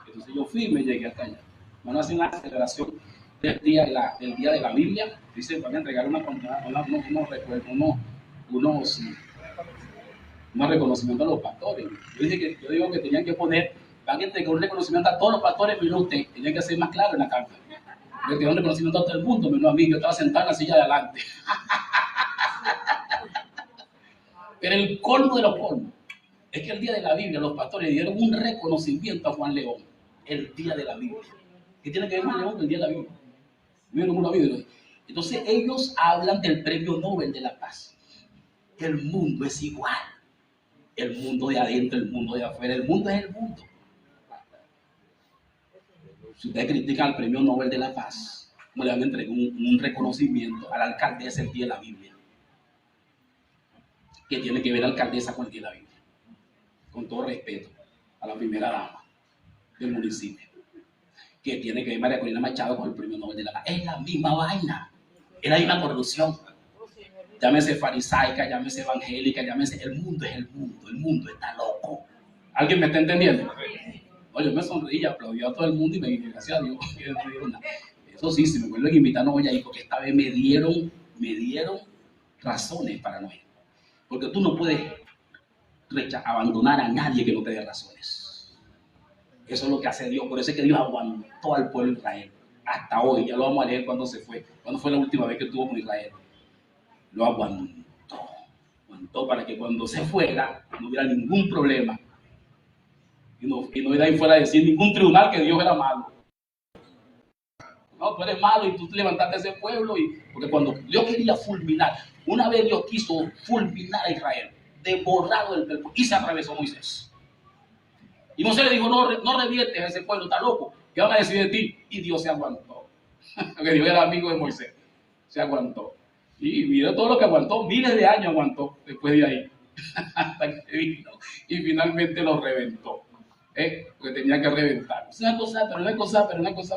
Entonces yo fui y me llegué hasta allá. Van a hacer una celebración del día de la Biblia. Dice, van a entregar unos reconocimientos a los pastores. Yo digo que tenían que poner, van a entregar un reconocimiento a todos los pastores, menos usted. Tenían que ser más claro en la carta. Yo tenía un reconocimiento a todo el mundo, menos a mí. Yo estaba sentado en la silla de adelante. Pero el colmo de los colmos es que el día de la Biblia los pastores dieron un reconocimiento a Juan León. El día de la Biblia. ¿Qué tiene que ver Juan León con el día de la Biblia? ¿Vieron una Biblia? Entonces ellos hablan del premio Nobel de la Paz. El mundo es igual. El mundo de adentro, el mundo de afuera, el mundo es el mundo. Si ustedes critican el premio Nobel de la Paz, no le van a entregar un reconocimiento a la alcaldesa el día de la Biblia. ¿Qué tiene que ver la alcaldesa con el día de la Biblia? Con todo respeto a la primera dama del municipio. ¿Qué tiene que ver María Corina Machado con el premio Nobel de la Paz? Es la misma vaina, es la misma corrupción. Llámese farisaica, llámese evangélica, llámese, el mundo es el mundo está loco. ¿Alguien me está entendiendo? Oye, yo me sonreí, aplaudí a todo el mundo y me dije, gracias a Dios. Eso sí, si me vuelven a invitar no voy a ir, porque esta vez me dieron razones para no ir. Porque tú no puedes abandonar a nadie que no te dé razones. Eso es lo que hace Dios. Por eso es que Dios aguantó al pueblo de Israel. Hasta hoy, ya lo vamos a leer cuando se fue. Cuando fue la última vez que estuvo con Israel. Lo aguantó para que cuando se fuera no hubiera ningún problema. Y no hubiera ahí fuera a decir ningún tribunal que Dios era malo. No, tú eres malo y tú levantaste a ese pueblo. Porque cuando Dios quería fulminar, una vez Dios quiso fulminar a Israel, devorado del pueblo, y se atravesó Moisés. Y Moisés le dijo, no reviertes a ese pueblo, está loco, ¿qué van a decir de ti? Y Dios se aguantó. Porque Dios era amigo de Moisés, se aguantó. Y mira todo lo que aguantó, miles de años aguantó después de ahí, hasta que vino y finalmente lo reventó. Porque tenía que reventar. Es una cosa,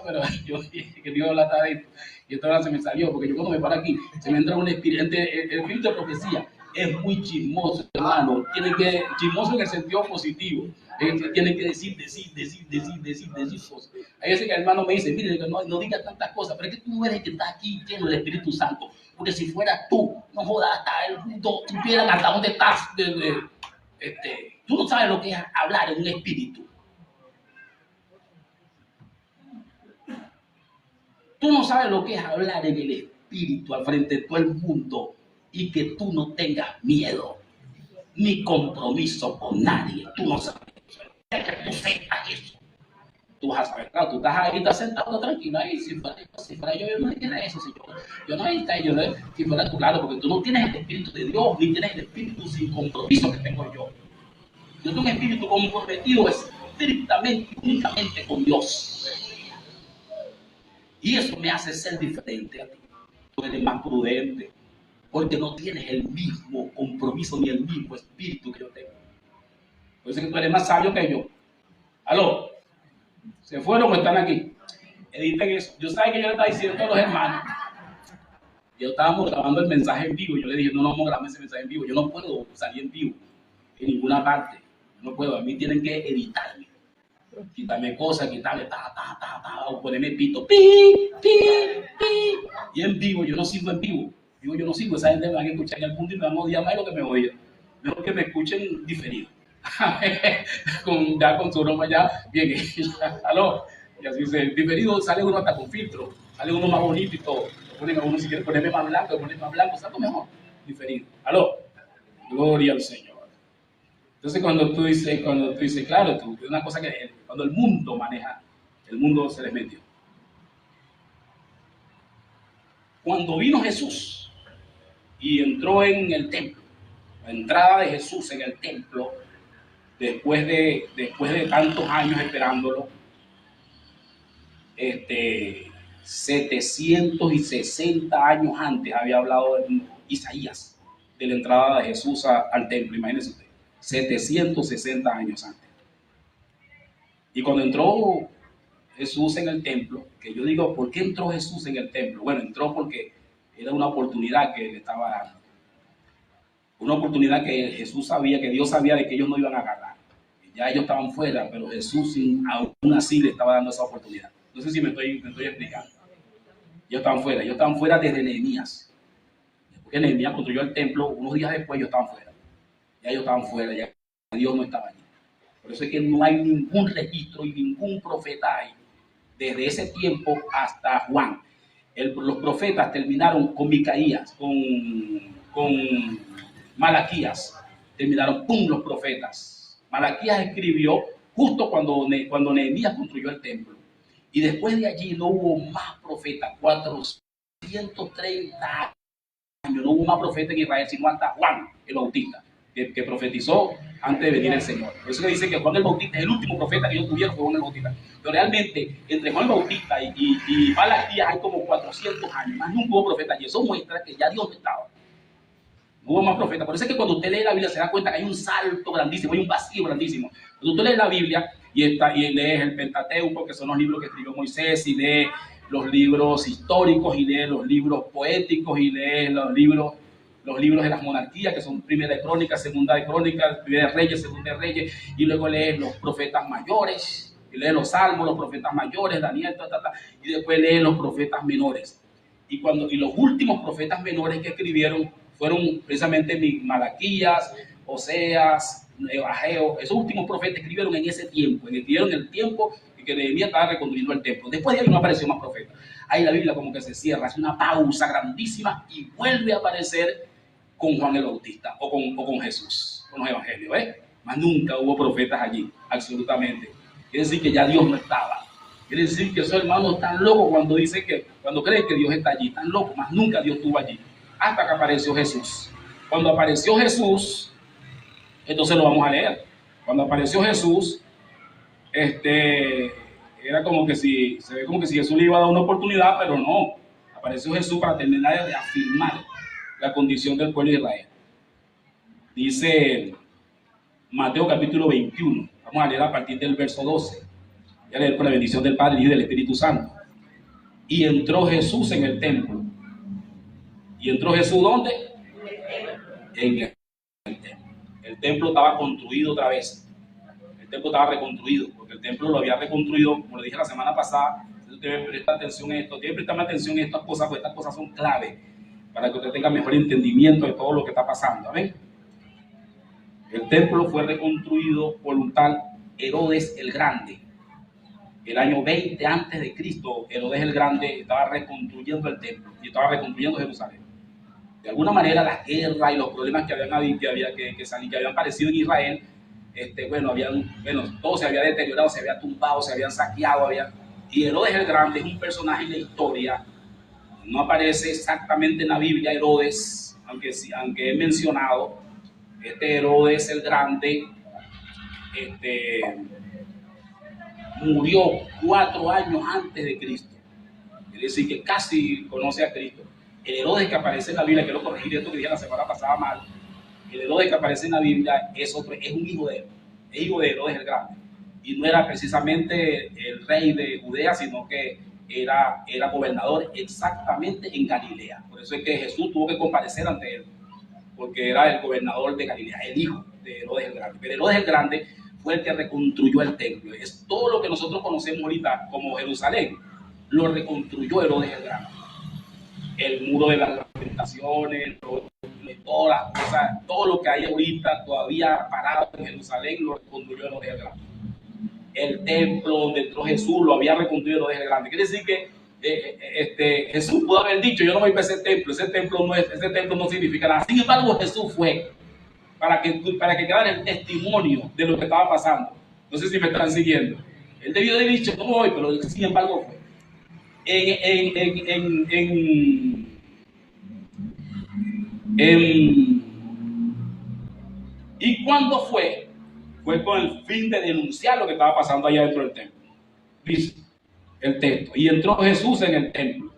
pero yo dije que Dios hablaba de esto. Y esto ahora se me salió, porque yo cuando me paro aquí, se me entra un espíritu, el espíritu de profecía es muy chismoso, hermano. Chismoso en el sentido positivo. Tiene que decir cosas. Hay veces que el hermano me dice, mire, no digas tantas cosas, pero es que tú eres que está aquí lleno del Espíritu Santo. Porque si fueras tú, no jodas, hasta el mundo, supieran hasta dónde estás. Tú no sabes lo que es hablar en un espíritu. Tú no sabes lo que es hablar en el espíritu al frente de todo el mundo y que tú no tengas miedo ni compromiso con nadie. Tú no sabes que tú sepas eso. Tú vas a saber, claro, tú estás ahí, estás sentado tranquilo ahí. Si fuera yo no dijera eso. Yo no dijera, si fuera tú, claro, porque tú no tienes el espíritu de Dios, ni tienes el espíritu sin compromiso que tengo yo. Yo tengo un espíritu comprometido estrictamente, únicamente con Dios. Y eso me hace ser diferente a ti. Tú eres más prudente, porque no tienes el mismo compromiso ni el mismo espíritu que yo tengo. Por eso es que tú eres más sabio que yo. ¿Aló? ¿Se fueron o están aquí? editen eso. Yo sabía que yo le estaba diciendo a los hermanos, yo estábamos grabando el mensaje en vivo, yo le dije, no, no vamos a grabar ese mensaje en vivo, yo no puedo salir en vivo en ninguna parte, no puedo, a mí tienen que editarme, quitarme cosas, quitarme o ponerme pito, pi, y en vivo, yo no sirvo en vivo, digo, yo no sirvo, esa gente me van a escuchar en el punto y me van a odiar más de lo que me odian, mejor que me escuchen diferido, con su broma ya, bien, aló, y así se, diferido sale uno hasta con filtro, sale uno más bonito y todo, ponen a uno si quiere ponerme más blanco, ponerme más blanco, salgo mejor, diferido, aló, gloria al Señor. Entonces cuando tú dices, claro, es una cosa que cuando el mundo maneja, el mundo se les metió. Cuando vino Jesús y entró en el templo, la entrada de Jesús en el templo, después de tantos años esperándolo, 760 años antes había hablado Isaías de la entrada de Jesús al templo, imagínense usted, 760 años antes. Y cuando entró Jesús en el templo, que yo digo, ¿por qué entró Jesús en el templo? Bueno, entró porque era una oportunidad que le estaba dando. Una oportunidad que Jesús sabía, que Dios sabía de que ellos no iban a agarrar. Ya ellos estaban fuera, pero Jesús aún así le estaba dando esa oportunidad. No sé si me estoy explicando. Ellos estaban fuera desde Nehemías. Porque Nehemías construyó el templo, unos días después ellos estaban fuera. Ya ellos estaban fuera, ya Dios no estaba allí. Por eso es que no hay ningún registro y ningún profeta ahí. Desde ese tiempo hasta Juan. Los profetas terminaron con Micaías, con Malaquías. Terminaron con los profetas. Malaquías escribió justo cuando Nehemías construyó el templo. Y después de allí no hubo más profetas, 430 años, no hubo más profeta en Israel, sino hasta Juan el Bautista, que profetizó antes de venir el Señor. Por eso le dice que Juan el Bautista es el último profeta que ellos tuvieron, fue Juan el Bautista. Pero realmente, entre Juan el Bautista y Malaquías hay como 400 años, más nunca hubo profeta, y eso muestra que ya Dios no estaba. No hubo más profetas. Por eso es que cuando usted lee la Biblia se da cuenta que hay un salto grandísimo, hay un vacío grandísimo. Cuando usted lee la Biblia y lees el Pentateuco, que son los libros que escribió Moisés, y lee los libros históricos, y lee los libros poéticos, y lee los libros de las monarquías, que son Primera de Crónicas, Segunda de Crónicas, Primera de Reyes, Segunda de Reyes, y luego lees los profetas mayores, y lees los salmos, los profetas mayores, Daniel, y después lees los profetas menores. Y los últimos profetas menores que escribieron fueron precisamente Malaquías, Oseas, Ageo. Esos últimos profetas escribieron en ese tiempo, escribieron el tiempo en que Nehemías estaba reconstruyendo el templo. Después de ahí no apareció más profeta. Ahí la Biblia como que se cierra, hace una pausa grandísima y vuelve a aparecer con Juan el Bautista o con Jesús, con los evangelios. Más nunca hubo profetas allí, absolutamente. Quiere decir que ya Dios no estaba. Quiere decir que esos hermanos están locos cuando creen que Dios está allí, están locos, más nunca Dios estuvo allí. Hasta que apareció Jesús. Cuando apareció Jesús, entonces lo vamos a leer. Cuando apareció Jesús, era como que se ve como que si Jesús le iba a dar una oportunidad, pero no. Apareció Jesús para terminar de afirmar la condición del pueblo de Israel. Dice Mateo capítulo 21. Vamos a leer a partir del verso 12. Voy a leer con la bendición del Padre y del Espíritu Santo. Y entró Jesús en el templo. ¿Y entró Jesús dónde? En el templo. El templo estaba construido otra vez. El templo estaba reconstruido, porque el templo lo había reconstruido, como le dije la semana pasada. Usted debe prestar atención a esto, debe prestarme atención a estas cosas, porque estas cosas son clave para que usted tenga mejor entendimiento de todo lo que está pasando. ¿Ven? El templo fue reconstruido por un tal Herodes el Grande. El año 20 antes de Cristo, Herodes el Grande estaba reconstruyendo el templo y estaba reconstruyendo Jerusalén. De alguna manera las guerras y los problemas que habían aparecido en Israel, todo se había deteriorado, se había tumbado, se habían saqueado, y Herodes el Grande es un personaje en la historia. No aparece exactamente en la Biblia Herodes, aunque es mencionado. Herodes el Grande murió 4 años antes de Cristo. Es decir, que casi conoce a Cristo. El Herodes que aparece en la Biblia, quiero corregir esto que dije la semana pasada mal, el Herodes que aparece en la Biblia es un hijo de él, es hijo de Herodes el Grande. Y no era precisamente el rey de Judea, sino que era gobernador exactamente en Galilea. Por eso es que Jesús tuvo que comparecer ante él, porque era el gobernador de Galilea, el hijo de Herodes el Grande. Pero Herodes el Grande fue el que reconstruyó el templo. Es todo lo que nosotros conocemos ahorita como Jerusalén, lo reconstruyó Herodes el Grande. El muro de las lamentaciones, todas las cosas, todo lo que hay ahorita todavía parado en Jerusalén, lo reconstruyó Herodes el Grande. El templo donde entró Jesús lo había reconstruido Herodes el Grande. Quiere decir que Jesús pudo haber dicho: yo no voy a ese templo no significa nada. Sin embargo, Jesús fue para que quedara el testimonio de lo que estaba pasando. No sé si me están siguiendo. Él debió haber dicho: no voy, pero sin embargo fue. ¿Y cuándo fue? Fue con el fin de denunciar lo que estaba pasando allá dentro del templo. Dice el texto: y entró Jesús en el templo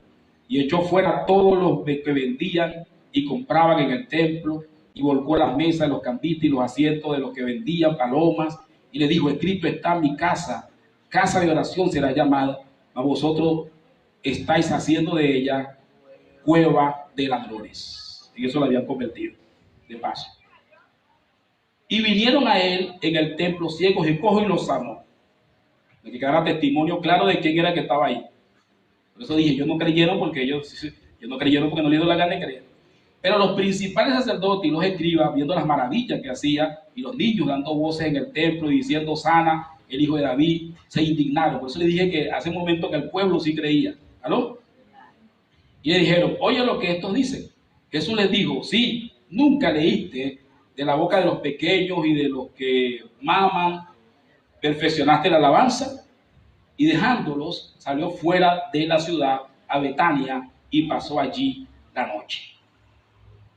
y echó fuera a todos los que vendían y compraban en el templo, y volcó las mesas, los cambistas y los asientos de los que vendían palomas, y le dijo: escrito está: mi casa, casa de oración será llamada, a vosotros estáis haciendo de ella cueva de ladrones. Y eso lo habían convertido, de paso. Y vinieron a él en el templo ciegos y cojos y los sanó. De que quedara testimonio claro de quién era el que estaba ahí. Por eso dije: ellos no creyeron porque no le dieron la gana de creer. Pero los principales sacerdotes y los escribas, viendo las maravillas que hacía, y los niños dando voces en el templo y diciendo: sana el hijo de David, se indignaron. Por eso le dije que hace un momento que el pueblo sí creía. ¿Aló? Y le dijeron: oye lo que estos dicen. Jesús les dijo: sí, nunca leíste de la boca de los pequeños y de los que maman, perfeccionaste la alabanza. Y dejándolos, salió fuera de la ciudad a Betania y pasó allí la noche.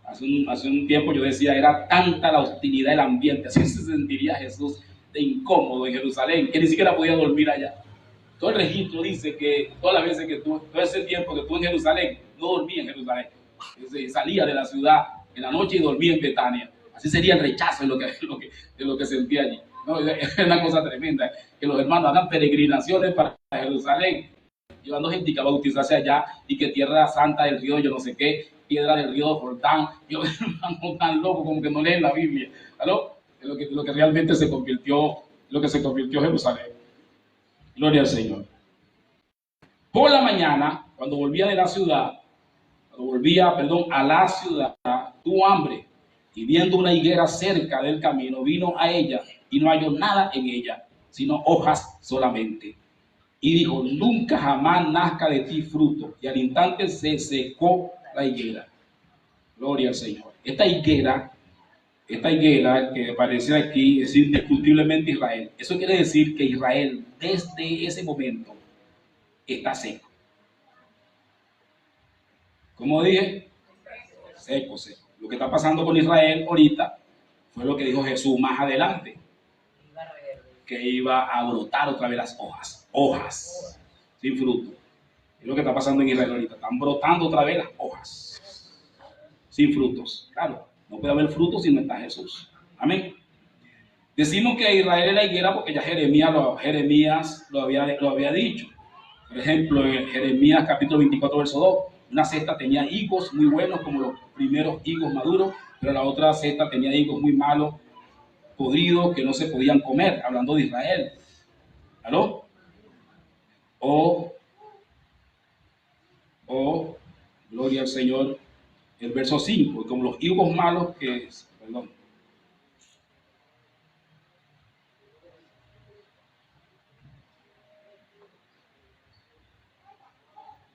Hace un tiempo yo decía: era tanta la hostilidad del ambiente, así se sentiría Jesús de incómodo en Jerusalén, que ni siquiera podía dormir allá. Todo el registro dice que todas las veces que todo ese tiempo que estuvo en Jerusalén, no dormía en Jerusalén. Salía de la ciudad en la noche y dormía en Betania. Así sería el rechazo de lo que sentía allí. No, es una cosa tremenda, que los hermanos hagan peregrinaciones para Jerusalén, llevando gente que va a bautizarse allá, y que tierra santa del río, yo no sé qué, piedra del río de Jordán, y los hermanos tan locos como que no leen la Biblia, ¿no? Lo que realmente se convirtió Jerusalén. Gloria al Señor. Por la mañana, cuando volvía a la ciudad, tuvo hambre, y viendo una higuera cerca del camino, vino a ella y no halló nada en ella, sino hojas solamente. Y dijo: nunca jamás nazca de ti fruto. Y al instante se secó la higuera. Gloria al Señor. Esta higuera que aparece aquí es indiscutiblemente Israel. Eso quiere decir que Israel desde ese momento está seco. ¿Cómo dije? Seco. Lo que está pasando con Israel ahorita fue lo que dijo Jesús más adelante, que iba a brotar otra vez las hojas sin fruto. Es lo que está pasando en Israel ahorita. Están brotando otra vez las hojas sin frutos. Claro, no puede haber frutos si no está Jesús. Amén. Decimos que Israel es la higuera porque ya Jeremías lo había dicho. Por ejemplo, en Jeremías capítulo 24, verso 2, una cesta tenía higos muy buenos, como los primeros higos maduros, pero la otra cesta tenía higos muy malos, podridos, que no se podían comer, hablando de Israel. ¿Aló? Gloria al Señor, el verso 5, como los higos malos que... Perdón.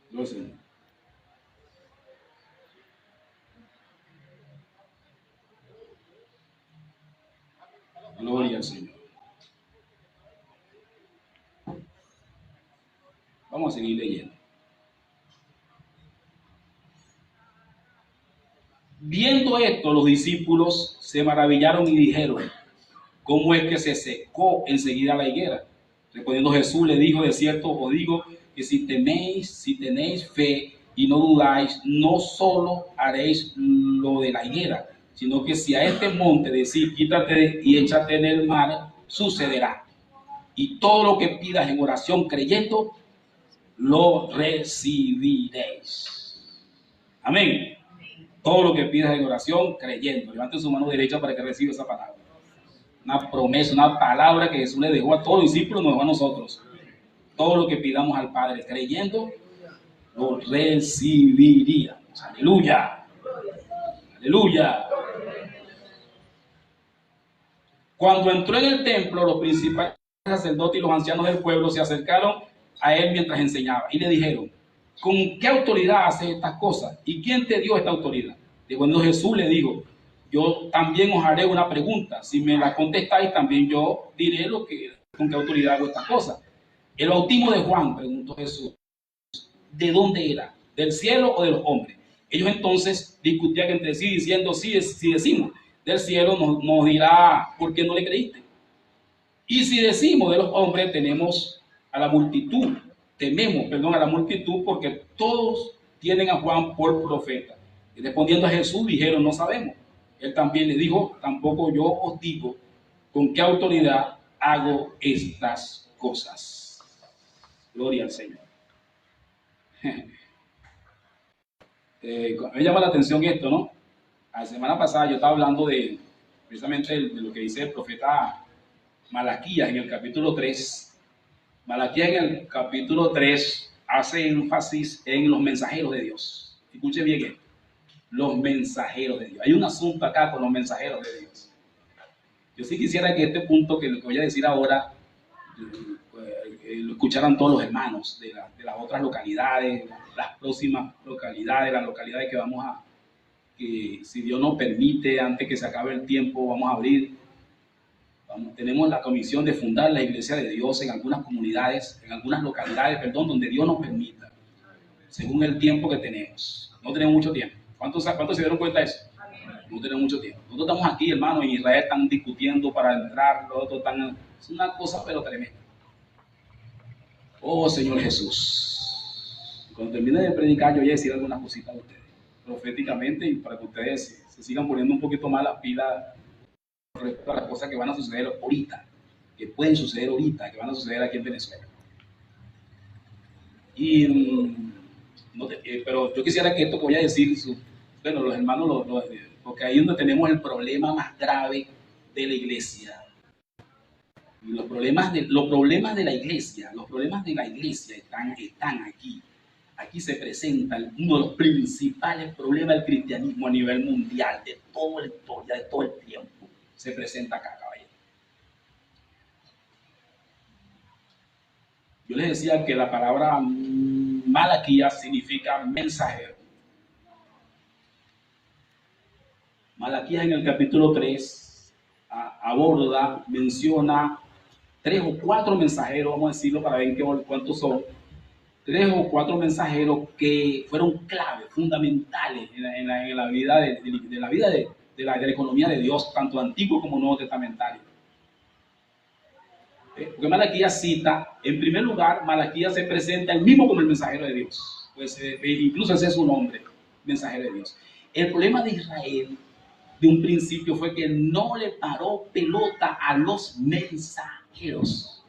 Gloria al Señor. Gloria al Señor. Vamos a seguir leyendo. Viendo esto, los discípulos se maravillaron y dijeron: ¿cómo es que se secó enseguida la higuera? Respondiendo Jesús le dijo: de cierto os digo que si tenéis fe y no dudáis, no solo haréis lo de la higuera, sino que si a este monte decís: quítate y échate en el mar, sucederá. Y todo lo que pidas en oración creyendo, lo recibiréis. Amén. Todo lo que pidas en oración, creyendo. Levanten su mano derecha para que reciba esa palabra. Una promesa, una palabra que Jesús le dejó a todos los discípulos, nos dejó a nosotros. Todo lo que pidamos al Padre, creyendo, lo recibiríamos. Aleluya. Aleluya. Cuando entró en el templo, los principales sacerdotes y los ancianos del pueblo se acercaron a él mientras enseñaba y le dijeron: ¿con qué autoridad haces estas cosas? ¿Y quién te dio esta autoridad? Y cuando Jesús le dijo: yo también os haré una pregunta. Si me la contestáis, también yo diré con qué autoridad hago estas cosas. El bautismo de Juan, preguntó Jesús, ¿de dónde era? ¿Del cielo o de los hombres? Ellos entonces discutían entre sí diciendo: si decimos del cielo, nos dirá por qué no le creíste. Y si decimos de los hombres, tememos a la multitud porque todos tienen a Juan por profeta. Y respondiendo a Jesús dijeron: no sabemos. Él también les dijo: tampoco yo os digo con qué autoridad hago estas cosas. Gloria al Señor. Me llama la atención esto, ¿no? La semana pasada yo estaba hablando precisamente de lo que dice el profeta Malaquías en el capítulo 3. Malaquías en el capítulo 3 hace énfasis en los mensajeros de Dios. Escuche bien esto. Los mensajeros de Dios. Hay un asunto acá con los mensajeros de Dios. Yo sí quisiera que este punto, que lo que voy a decir ahora, lo escucharan todos los hermanos de las otras localidades, las próximas localidades, las localidades que vamos a, que si Dios nos permite, antes que se acabe el tiempo, vamos a abrir. Tenemos la comisión de fundar la iglesia de Dios en algunas comunidades, en algunas localidades, donde Dios nos permita, según el tiempo que tenemos. No tenemos mucho tiempo. ¿Cuántos se dieron cuenta de eso? No tenemos mucho tiempo. Nosotros estamos aquí, hermanos, en Israel están discutiendo para entrar, los otros están... Es una cosa pero tremenda. Oh, Señor Jesús. Cuando termine de predicar, yo voy a decir algunas cositas a ustedes, proféticamente, y para que ustedes se sigan poniendo un poquito más las pilas respecto a las cosas que van a suceder ahorita, que pueden suceder ahorita, que van a suceder aquí en Venezuela. Pero yo quisiera que esto que voy a decir, bueno, los hermanos, porque ahí es donde tenemos el problema más grave de la iglesia. Y los problemas de la iglesia, están aquí. Aquí se presenta uno de los principales problemas del cristianismo a nivel mundial, de toda la historia, de todo el tiempo. Se presenta acá, caballero. Yo les decía que la palabra Malaquías significa mensajero. Malaquías en el capítulo 3 aborda, menciona 3 o 4 mensajeros, vamos a decirlo para ver cuántos son. 3 o 4 mensajeros que fueron claves, fundamentales en la vida de la economía de Dios, tanto antiguo como nuevo testamentario. Porque Malaquías cita, en primer lugar, Malaquías se presenta el mismo como el mensajero de Dios. Pues incluso ese es su nombre, mensajero de Dios. El problema de Israel de un principio fue que no le paró pelota a los mensajeros.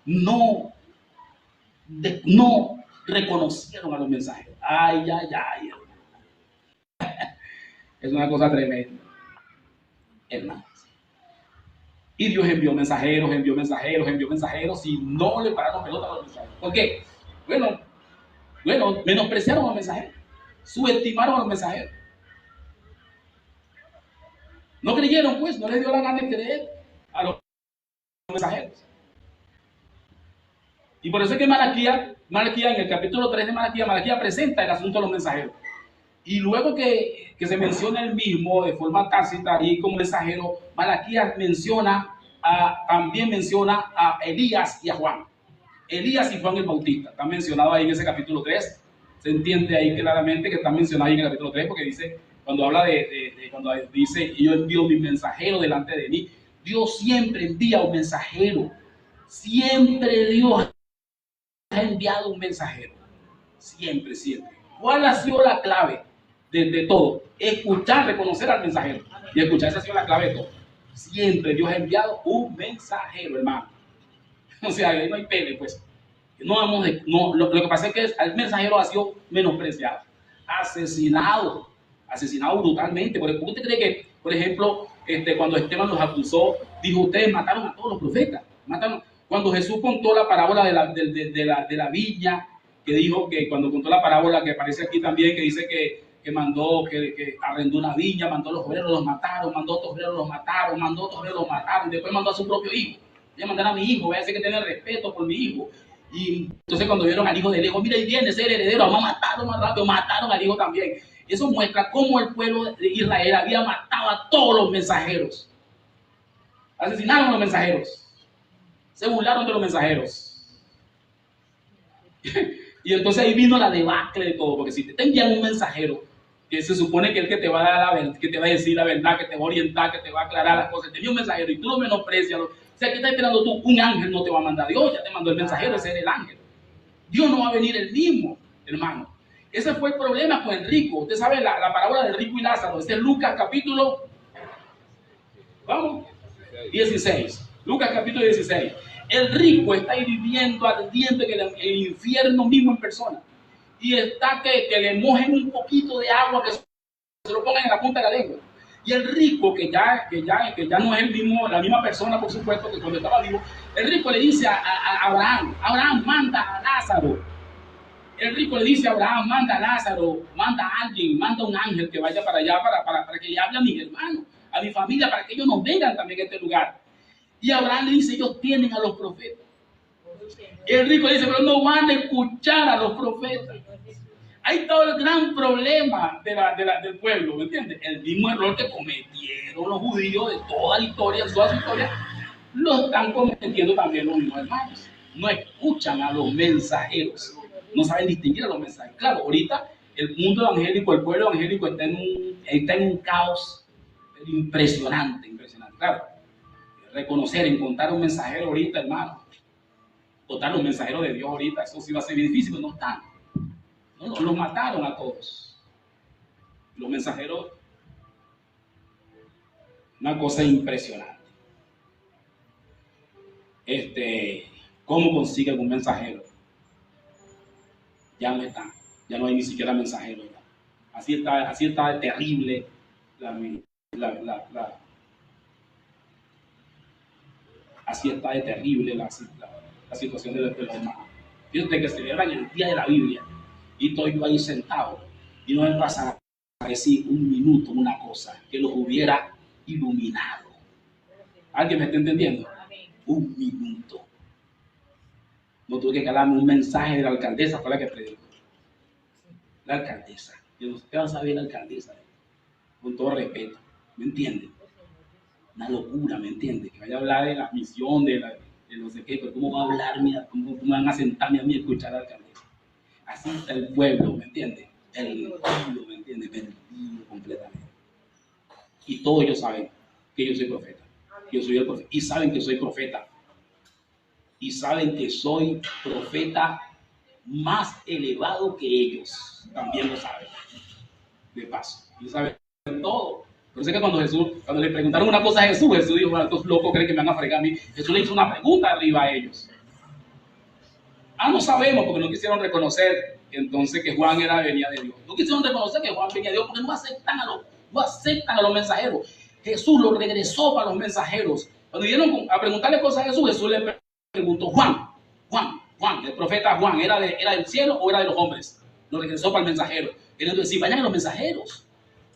No reconocieron a los mensajeros. Ay. Es una cosa tremenda, hermanos. Y Dios envió mensajeros y no le pararon pelota a los mensajeros. ¿Por qué? Bueno, menospreciaron a los mensajeros, subestimaron a los mensajeros. No creyeron, pues, no les dio la gana de creer a los mensajeros. Y por eso es que Malaquías, en el capítulo 3 de Malaquías presenta el asunto de los mensajeros. Y luego que se menciona el mismo de forma tácita y como mensajero, Malaquías también menciona a Elías y a Juan. Elías y Juan el Bautista están mencionados ahí en ese capítulo 3. Se entiende ahí claramente que están mencionados ahí en el capítulo 3 porque dice, cuando habla cuando dice, yo envío mi mensajero delante de mí. Dios siempre envía un mensajero. Siempre Dios ha enviado un mensajero. Siempre. ¿Cuál ha sido la clave de todo? Escuchar, reconocer al mensajero. Y escuchar, esa ha sido la clave de todo. Siempre Dios ha enviado un mensajero, hermano. O sea, ahí no hay pele, pues. No vamos de, no, lo que pasa es que el mensajero ha sido menospreciado, asesinado brutalmente. ¿Por qué usted cree que, por ejemplo, cuando Esteban los acusó, dijo, ustedes mataron a todos los profetas? Mataron. Cuando Jesús contó la parábola de la viña, que dijo que cuando contó la parábola, que aparece aquí también, que dice que mandó, que arrendó una viña, mandó a los obreros, los mataron, mandó a otros obreros, los mataron, mandó a otros obreros, los mataron, después mandó a su propio hijo. Voy a mandar a mi hijo, voy a decir que tiene respeto por mi hijo. Y entonces cuando vieron al hijo de lejos, mira, ahí viene ese heredero, vamos a matarlo más rápido, mataron al hijo también. Eso muestra cómo el pueblo de Israel había matado a todos los mensajeros. Asesinaron a los mensajeros. Se burlaron de los mensajeros. Y entonces ahí vino la debacle de todo, porque si te envían un mensajero, que se supone que es el que te va a dar la verdad, que te va a decir la verdad, que te va a orientar, que te va a aclarar las cosas, te envía un mensajero y tú lo menosprecias, o sea, ¿qué estás esperando tú? Un ángel no te va a mandar, Dios ya te mandó el mensajero, ese era el ángel. Dios no va a venir el mismo, hermano. Ese fue el problema con el rico. Usted sabe la parábola del rico y Lázaro. Este es Lucas capítulo, vamos, 16. Lucas capítulo 16. El rico está ahí viviendo ardiente en el infierno mismo en persona. Y está que le mojen un poquito de agua, que se lo pongan en la punta de la lengua. Y el rico, que ya no es el mismo, la misma persona, por supuesto, que cuando estaba vivo, el rico le dice a Abraham, manda a Lázaro. El rico le dice a Abraham, manda a Lázaro, manda a alguien, manda a un ángel que vaya para allá para que le hable a mis hermanos, a mi familia, para que ellos nos vengan también a este lugar. Y Abraham le dice, ellos tienen a los profetas. Y el rico le dice, pero no van a escuchar a los profetas. Ahí está el gran problema del pueblo, ¿me entiendes? El mismo error que cometieron los judíos de toda la historia, toda su historia, lo están cometiendo también los mismos hermanos. No escuchan a los mensajeros, no saben distinguir a los mensajeros. Claro, ahorita el mundo evangélico, el pueblo evangélico está en un caos impresionante. Claro, reconocer, encontrar un mensajero ahorita, hermano, encontrar los mensajeros de Dios ahorita, eso sí va a ser difícil, pero no están. No, los mataron a todos. Los mensajeros, una cosa impresionante. ¿Cómo consiguen un mensajero? Ya no están, ya no hay ni siquiera mensajeros. Así está terrible así está de terrible la situación de los hermanos. Fíjate que celebran el día de la Biblia y estoy yo ahí sentado y no me pasa a decir un minuto una cosa que los hubiera iluminado. ¿Alguien me está entendiendo? Un minuto. No tuve que calarme un mensaje de la alcaldesa, fue la que predicó. La alcaldesa. Yo no sé qué va a saber la alcaldesa. Con todo respeto. ¿Me entienden? Una locura, ¿me entiendes? Que vaya a hablar de la misión, de no sé qué, pero ¿cómo va a hablar? Mira, ¿cómo van a sentarme a mí a escuchar a la alcaldesa? Así está el pueblo, ¿me entiendes? El pueblo, ¿me entiendes? Perdido completamente. Y todos ellos saben que yo soy profeta. Yo soy el profeta. Y saben que soy profeta. Y saben que soy profeta más elevado que ellos. También lo saben. De paso. Y saben todo. Por eso es que cuando le preguntaron una cosa a Jesús dijo, bueno, estos locos creen que me van a fregar a mí. Jesús le hizo una pregunta arriba a ellos. No sabemos, porque no quisieron reconocer entonces que Juan venía de Dios. No quisieron reconocer que Juan venía de Dios porque no aceptan a los mensajeros. Jesús lo regresó para los mensajeros. Cuando vinieron a preguntarle cosas a Jesús, Jesús le preguntó, Juan, el profeta Juan, ¿era del cielo o era de los hombres? Lo regresó para el mensajero. Queriendo decir, vayan a los mensajeros.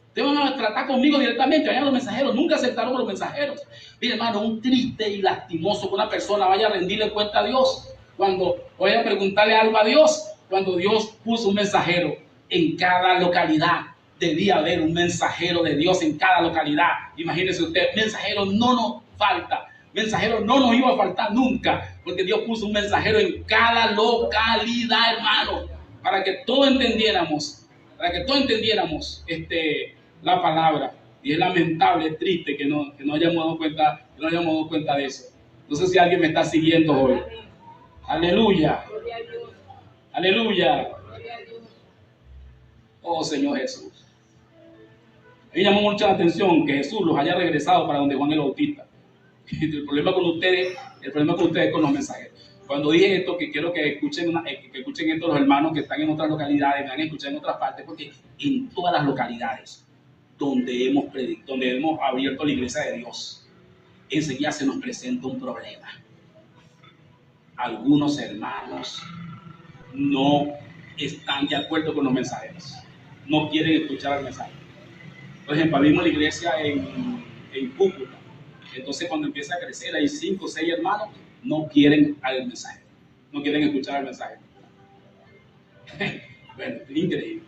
Ustedes van a tratar conmigo directamente, vayan a los mensajeros. Nunca aceptaron a los mensajeros. Mire, hermano, un triste y lastimoso que una persona vaya a rendirle cuenta a Dios cuando vaya a preguntarle algo a Dios, cuando Dios puso un mensajero en cada localidad. Debía haber un mensajero de Dios en cada localidad. Imagínese usted, mensajero no nos falta. Mensajero no nos iba a faltar nunca, porque Dios puso un mensajero en cada localidad, hermano, para que todos entendiéramos, la palabra. Y es lamentable, es triste que no hayamos dado cuenta de eso. No sé si alguien me está siguiendo hoy. Aleluya. Aleluya. Oh Señor Jesús. A mí llamó mucho la atención que Jesús los haya regresado para donde Juan el Bautista. El problema con ustedes con los mensajeros. Cuando dije esto, que quiero que escuchen, que escuchen esto los hermanos que están en otras localidades, me han escuchado en otras partes, porque en todas las localidades donde hemos abierto la iglesia de Dios, enseguida se nos presenta un problema. Algunos hermanos no están de acuerdo con los mensajeros, no quieren escuchar el mensaje. Por ejemplo, abrimos la iglesia en Cúcuta. Entonces, cuando empieza a crecer, hay 5 o 6 hermanos, no quieren el mensaje, no quieren escuchar el mensaje. Bueno, es increíble.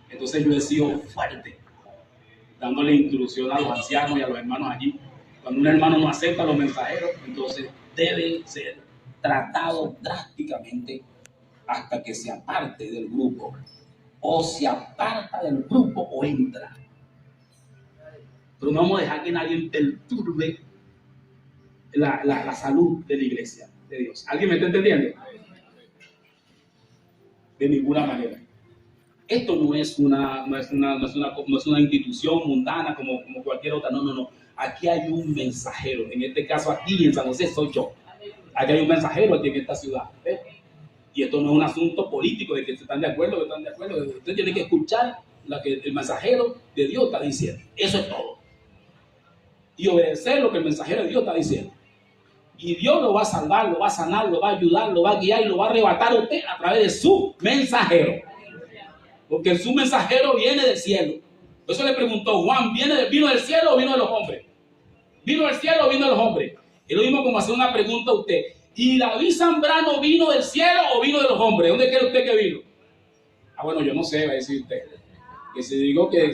Entonces yo he sido fuerte, dándole instrucción a los ancianos y a los hermanos allí. Cuando un hermano no acepta a los mensajeros, entonces debe ser tratado drásticamente hasta que se aparte del grupo. O se aparta del grupo o entra. Pero no vamos a dejar que nadie perturbe la salud de la iglesia de Dios. ¿Alguien me está entendiendo? De ninguna manera. Esto no es una institución mundana como cualquier otra. No. Aquí hay un mensajero. En este caso, aquí en San José soy yo. Aquí hay un mensajero aquí en esta ciudad. Y esto no es un asunto político de que están de acuerdo, que están de acuerdo. Usted tiene que escuchar lo que el mensajero de Dios está diciendo. Eso es todo. Y obedecer lo que el mensajero de Dios está diciendo. Y Dios lo va a salvar, lo va a sanar, lo va a ayudar, lo va a guiar y lo va a arrebatar a usted a través de su mensajero. Porque su mensajero viene del cielo. Por eso le preguntó Juan, ¿vino del cielo o vino de los hombres? ¿Vino del cielo o vino de los hombres? Es lo mismo como hacer una pregunta a usted. ¿Y David Zambrano vino del cielo o vino de los hombres? ¿Dónde cree usted que vino? Ah, bueno, yo no sé, va a decir usted. Que si digo que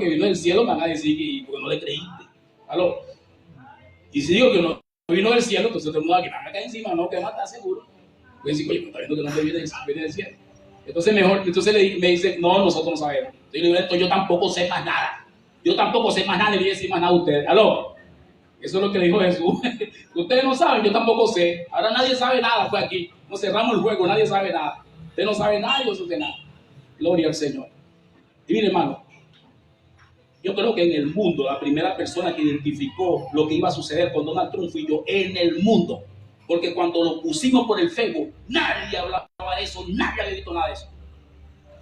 vino del cielo, me van a decir que porque no le creíste. ¿Aló? Y si digo que no vino del cielo, entonces todo el mundo aquí me cae encima, no, que no está seguro. Voy a decir, oye, me está viendo que no viene del cielo. Entonces me dice, no, nosotros no sabemos. Entonces yo tampoco sé más nada. Yo tampoco sé más nada, ni voy a decir más nada a ustedes. ¿Aló? Eso es lo que dijo Jesús. Ustedes no saben, yo tampoco sé. Ahora nadie sabe nada, pues aquí. Nos cerramos el juego, nadie sabe nada. Usted no sabe nada y yo no sé nada. Gloria al Señor. Y mire, hermano, yo creo que en el mundo, la primera persona que identificó lo que iba a suceder con Donald Trump fui yo, en el mundo. Porque cuando lo pusimos por el Facebook, nadie hablaba de eso, nadie había visto nada de eso.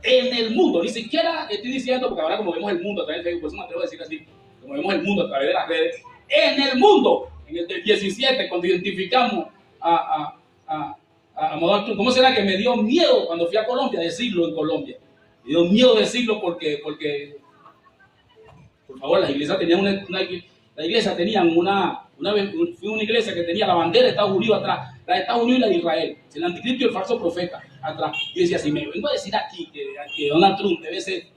En el mundo, ni siquiera estoy diciendo, porque ahora como vemos el mundo a través del Facebook, por eso me atrevo a decir así, como vemos el mundo a través de las redes, en el mundo, en el del 17, cuando identificamos a Donald Trump, ¿cómo será que me dio miedo cuando fui a Colombia decirlo en Colombia? Me dio miedo decirlo porque por favor, las iglesias tenían fui una iglesia que tenía la bandera de Estados Unidos atrás, la de Estados Unidos y la de Israel, el anticristo y el falso profeta atrás. Yo decía, si me vengo a decir aquí que Donald Trump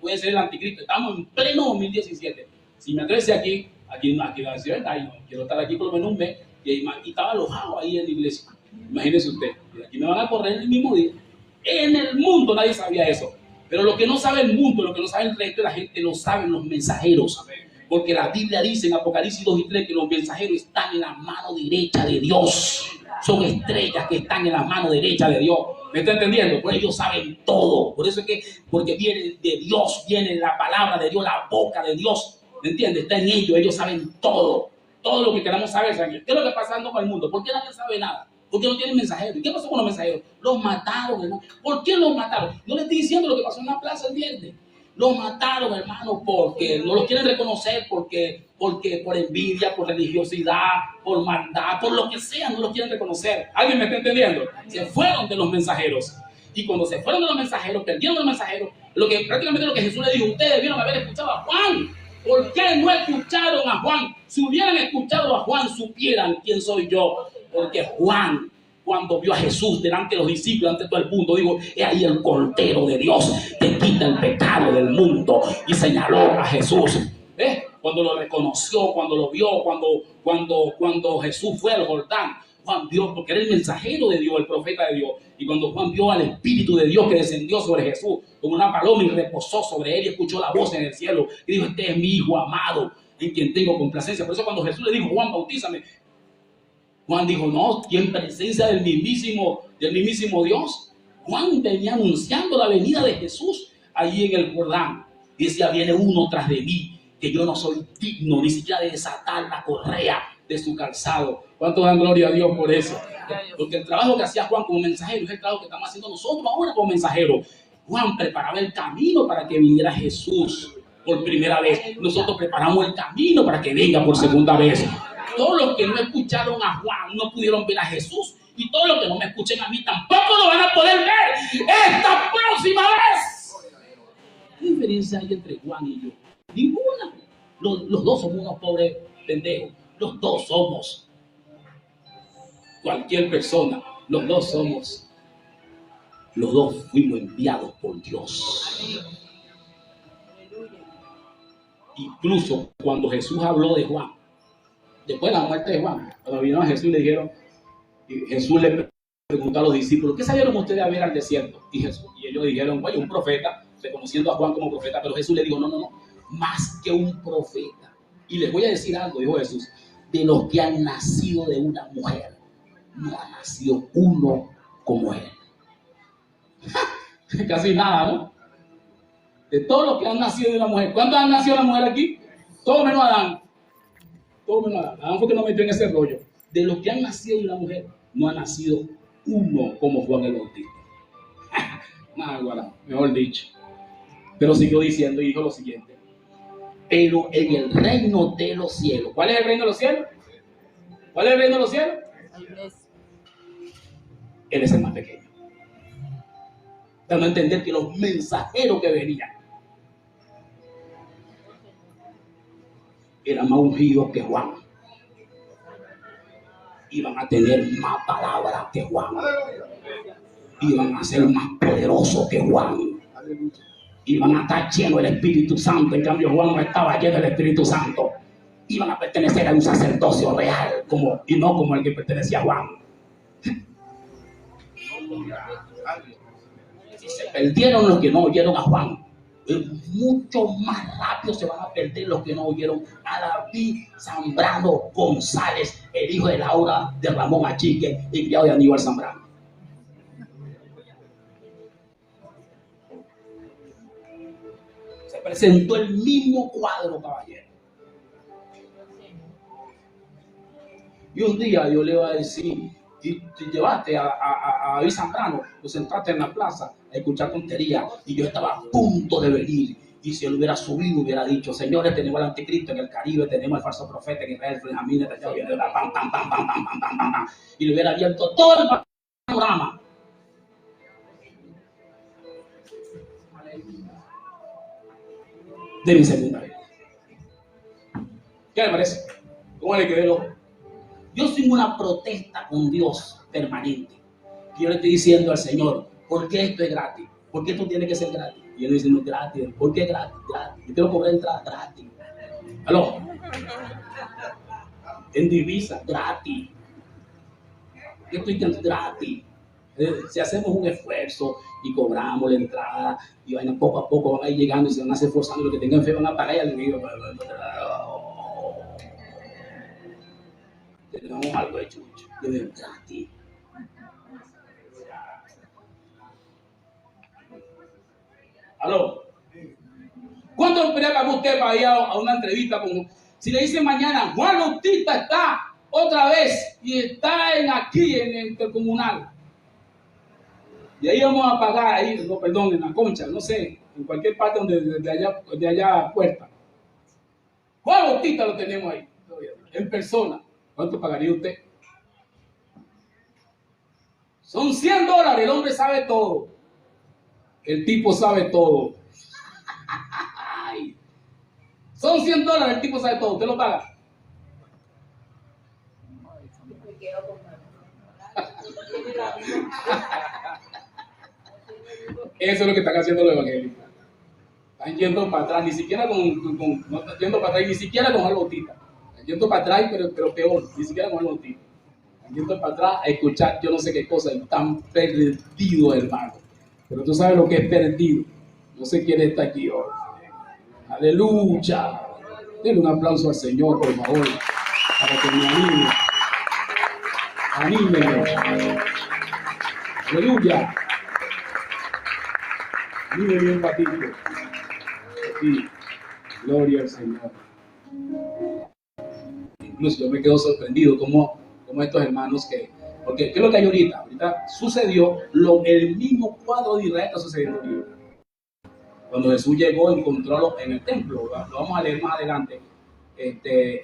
puede ser el anticristo, estamos en pleno 2017. Si me atrevo a decir aquí va a decir, ¿verdad? Yo quiero estar aquí por lo menos un mes, y estaba alojado ahí en la iglesia. Imagínense usted, y aquí me van a correr el mismo día. En el mundo nadie sabía eso. Pero lo que no sabe el mundo, lo que no sabe el resto de la gente, lo saben los mensajeros. Porque la Biblia dice en Apocalipsis 2 y 3 que los mensajeros están en la mano derecha de Dios. Son estrellas que están en la mano derecha de Dios. ¿Me está entendiendo? Pues ellos saben todo. Por eso es que, porque viene de Dios, viene la palabra de Dios, la boca de Dios. ¿Me entiendes? Está en ellos saben todo. Todo lo que queramos saber, ¿saben? ¿Qué es lo que está pasando con el mundo? ¿Por qué nadie sabe nada? ¿Por qué no tienen mensajeros? ¿Qué pasó con los mensajeros? Los mataron, hermano. ¿Por qué los mataron? No le estoy diciendo lo que pasó en la plaza el viernes. Los mataron, hermano, porque no los quieren reconocer, porque por envidia, por religiosidad, por maldad, por lo que sea, no los quieren reconocer. ¿Alguien me está entendiendo? Se fueron de los mensajeros. Y cuando se fueron de los mensajeros, perdieron los mensajeros, prácticamente lo que Jesús le dijo, ustedes debieron haber escuchado a Juan. ¿Por qué no escucharon a Juan? Si hubieran escuchado a Juan, supieran quién soy yo. Porque Juan, cuando vio a Jesús delante de los discípulos, ante todo el mundo, dijo, he ahí el Cordero de Dios que quita el pecado del mundo. Y señaló a Jesús. Cuando lo reconoció, cuando lo vio, cuando Jesús fue al Jordán, Juan vio, porque era el mensajero de Dios, el profeta de Dios. Y cuando Juan vio al Espíritu de Dios que descendió sobre Jesús como una paloma y reposó sobre él y escuchó la voz en el cielo y dijo, este es mi Hijo amado en quien tengo complacencia. Por eso cuando Jesús le dijo, Juan, bautízame, Juan dijo, no, y en presencia del mismísimo Dios. Juan venía anunciando la venida de Jesús allí en el Jordán. Y decía, viene uno tras de mí, que yo no soy digno ni siquiera de desatar la correa de su calzado. ¿Cuántos dan gloria a Dios por eso? Porque el trabajo que hacía Juan como mensajero es el trabajo que estamos haciendo nosotros ahora como mensajeros. Juan preparaba el camino para que viniera Jesús por primera vez. Nosotros preparamos el camino para que venga por segunda vez. Todos los que no escucharon a Juan no pudieron ver a Jesús. Y todos los que no me escuchen a mí tampoco lo van a poder ver esta próxima vez. ¿Qué diferencia hay entre Juan y yo? Ninguna. Los dos somos unos pobres pendejos. Los dos somos. Cualquier persona. Los dos somos. Los dos fuimos enviados por Dios. Incluso cuando Jesús habló de Juan, después de la muerte de Juan, cuando vino a Jesús le dijeron, Jesús le preguntó a los discípulos, ¿qué salieron ustedes a ver al desierto? Y ellos dijeron, oye, un profeta, reconociendo a Juan como profeta, pero Jesús le dijo, no, más que un profeta. Y les voy a decir algo, dijo Jesús, de los que han nacido de una mujer, no ha nacido uno como él. Casi nada, ¿no? De todos los que han nacido de una mujer. ¿Cuántos han nacido de una mujer aquí? Todo menos Adán. Todo menos Adán. Adán fue que no metió en ese rollo. De los que han nacido de una mujer, no ha nacido uno como Juan el Bautista. Nada, igual, mejor dicho. Pero siguió diciendo y dijo lo siguiente. Pero en el reino de los cielos. ¿Cuál es el reino de los cielos? ¿Cuál es el reino de los cielos? Él es el más pequeño. Dando a entender que los mensajeros que venían eran más ungidos que Juan. Iban a tener más palabras que Juan. Iban a ser más poderosos que Juan. Iban a estar llenos del Espíritu Santo. En cambio, Juan no estaba lleno del Espíritu Santo. Iban a pertenecer a un sacerdocio real, y no como el que pertenecía a Juan. Si se perdieron los que no oyeron a Juan, mucho más rápido se van a perder los que no oyeron a David Zambrano González, el hijo de Laura de Ramón Achique, enviado de Aníbal Zambrano. Se presentó el mismo cuadro, caballero. Y un día yo le iba a decir, y llevaste a David Zambrano, lo sentaste en la plaza a escuchar tonterías, y yo estaba a punto de venir. Y si él hubiera subido, hubiera dicho, señores, tenemos al anticristo en el Caribe, tenemos al falso profeta en Israel, Benjamín, y le hubiera abierto todo el panorama. De mi segunda vez. ¿Qué le parece? ¿Cómo le quedó el ojo? Yo tengo una protesta con Dios permanente. Yo le estoy diciendo al Señor, ¿por qué esto es gratis? ¿Por qué esto tiene que ser gratis? Y él dice, no es gratis. ¿Por qué es gratis? Gratis. Yo quiero cobrar entrada gratis. ¿Aló? En divisa, gratis. Yo estoy gratis. Si hacemos un esfuerzo y cobramos la entrada y vayan poco a poco, van a ir llegando y se van a hacer forzando, los que tengan fe van a pagar y al enemigo. Tenemos algo hecho, de gratis. ¿Aló? ¿Cuánto espera usted para ir a una entrevista? Si le dicen mañana, Juan Bautista está otra vez y está aquí en el intercomunal. Y ahí vamos a pagar, ahí, no, perdón, en la Concha, no sé, en cualquier parte de allá puerta. Juan Bautista lo tenemos ahí, en persona. ¿Cuánto pagaría usted? Son $100, el hombre sabe todo. El tipo sabe todo. Son $100, el tipo sabe todo. ¿Usted lo paga? Eso es lo que están haciendo los evangélicos. Están yendo para atrás, ni siquiera no están yendo para atrás, ni siquiera con Juan Bautista. Están yendo para atrás, pero peor, ni siquiera con Juan Bautista. Están yendo para atrás a escuchar yo no sé qué cosa, y están perdidos, hermano. Pero tú sabes lo que es perdido. No sé quién está aquí hoy. Aleluya. Denle un aplauso al Señor, por favor, para que me anime. Anímeme. Aleluya. Anime bien, patito. Aquí. Gloria al Señor. Incluso yo me quedo sorprendido como estos hermanos porque ¿qué es lo que hay ahorita? Ahorita sucedió el mismo cuadro de Israel que sucediendo ahorita. Cuando Jesús llegó, encontró en el templo, lo vamos a leer más adelante.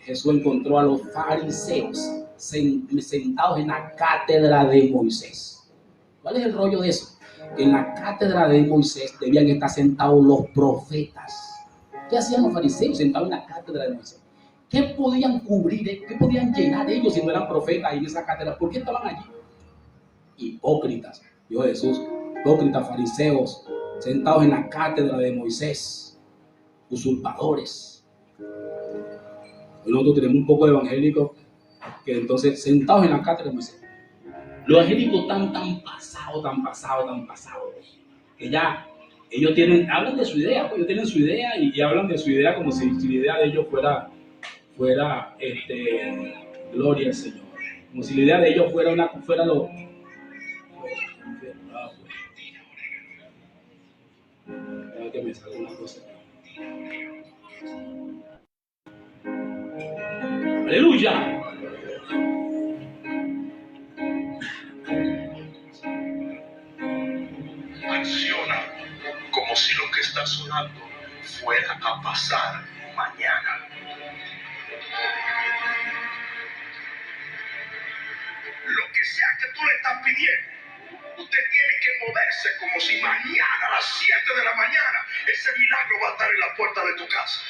Jesús encontró a los fariseos sentados en la cátedra de Moisés. ¿Cuál es el rollo de eso? Que en la cátedra de Moisés debían estar sentados los profetas. ¿Qué hacían los fariseos sentados en la cátedra de Moisés? ¿Qué podían cubrir? ¿Qué podían llenar ellos si no eran profetas en esa cátedra? ¿Por qué estaban allí? Hipócritas, dijo Jesús, hipócritas, fariseos, sentados en la cátedra de Moisés, usurpadores. Hoy nosotros tenemos un poco de evangélicos que entonces sentados en la cátedra de Moisés. Los evangélicos están tan pasados, que ya ellos hablan de su idea, pues ellos tienen su idea y hablan de su idea como si la idea de ellos fuera gloria al Señor, como si la idea de ellos fuera lo que me salga una cosa. Aleluya. Acciona como si lo que está sonando fuera a pasar mañana. Lo que sea que tú le estás pidiendo, usted tiene que moverse como si mañana a las 7 de la mañana ese milagro va a estar en la puerta de tu casa.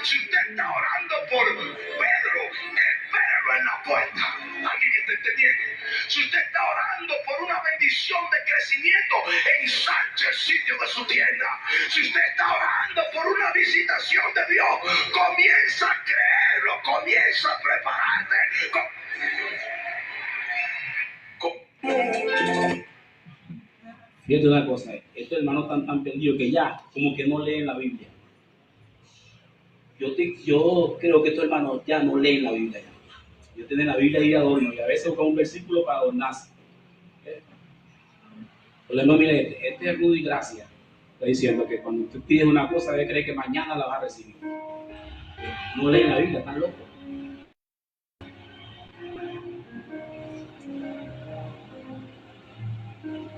Si usted está orando por Pedro, espéralo en la puerta. ¿Alguien está entendiendo? Si usted está orando por una bendición de crecimiento, ensanche el sitio de su tienda. Si usted está orando por una visitación de Dios, comienza a creerlo, comienza a prepararte. Fíjate una cosa, estos hermanos están tan perdidos que ya como que no leen la Biblia. Yo creo que estos hermanos ya no leen la Biblia. Ellos tienen la Biblia ahí de adorno y a veces buscan un versículo para adornarse. Por lo menos, mire, este es Rudy Gracia. Está diciendo que cuando tú pides una cosa, debe creer que mañana la vas a recibir. No leen la Biblia, están locos.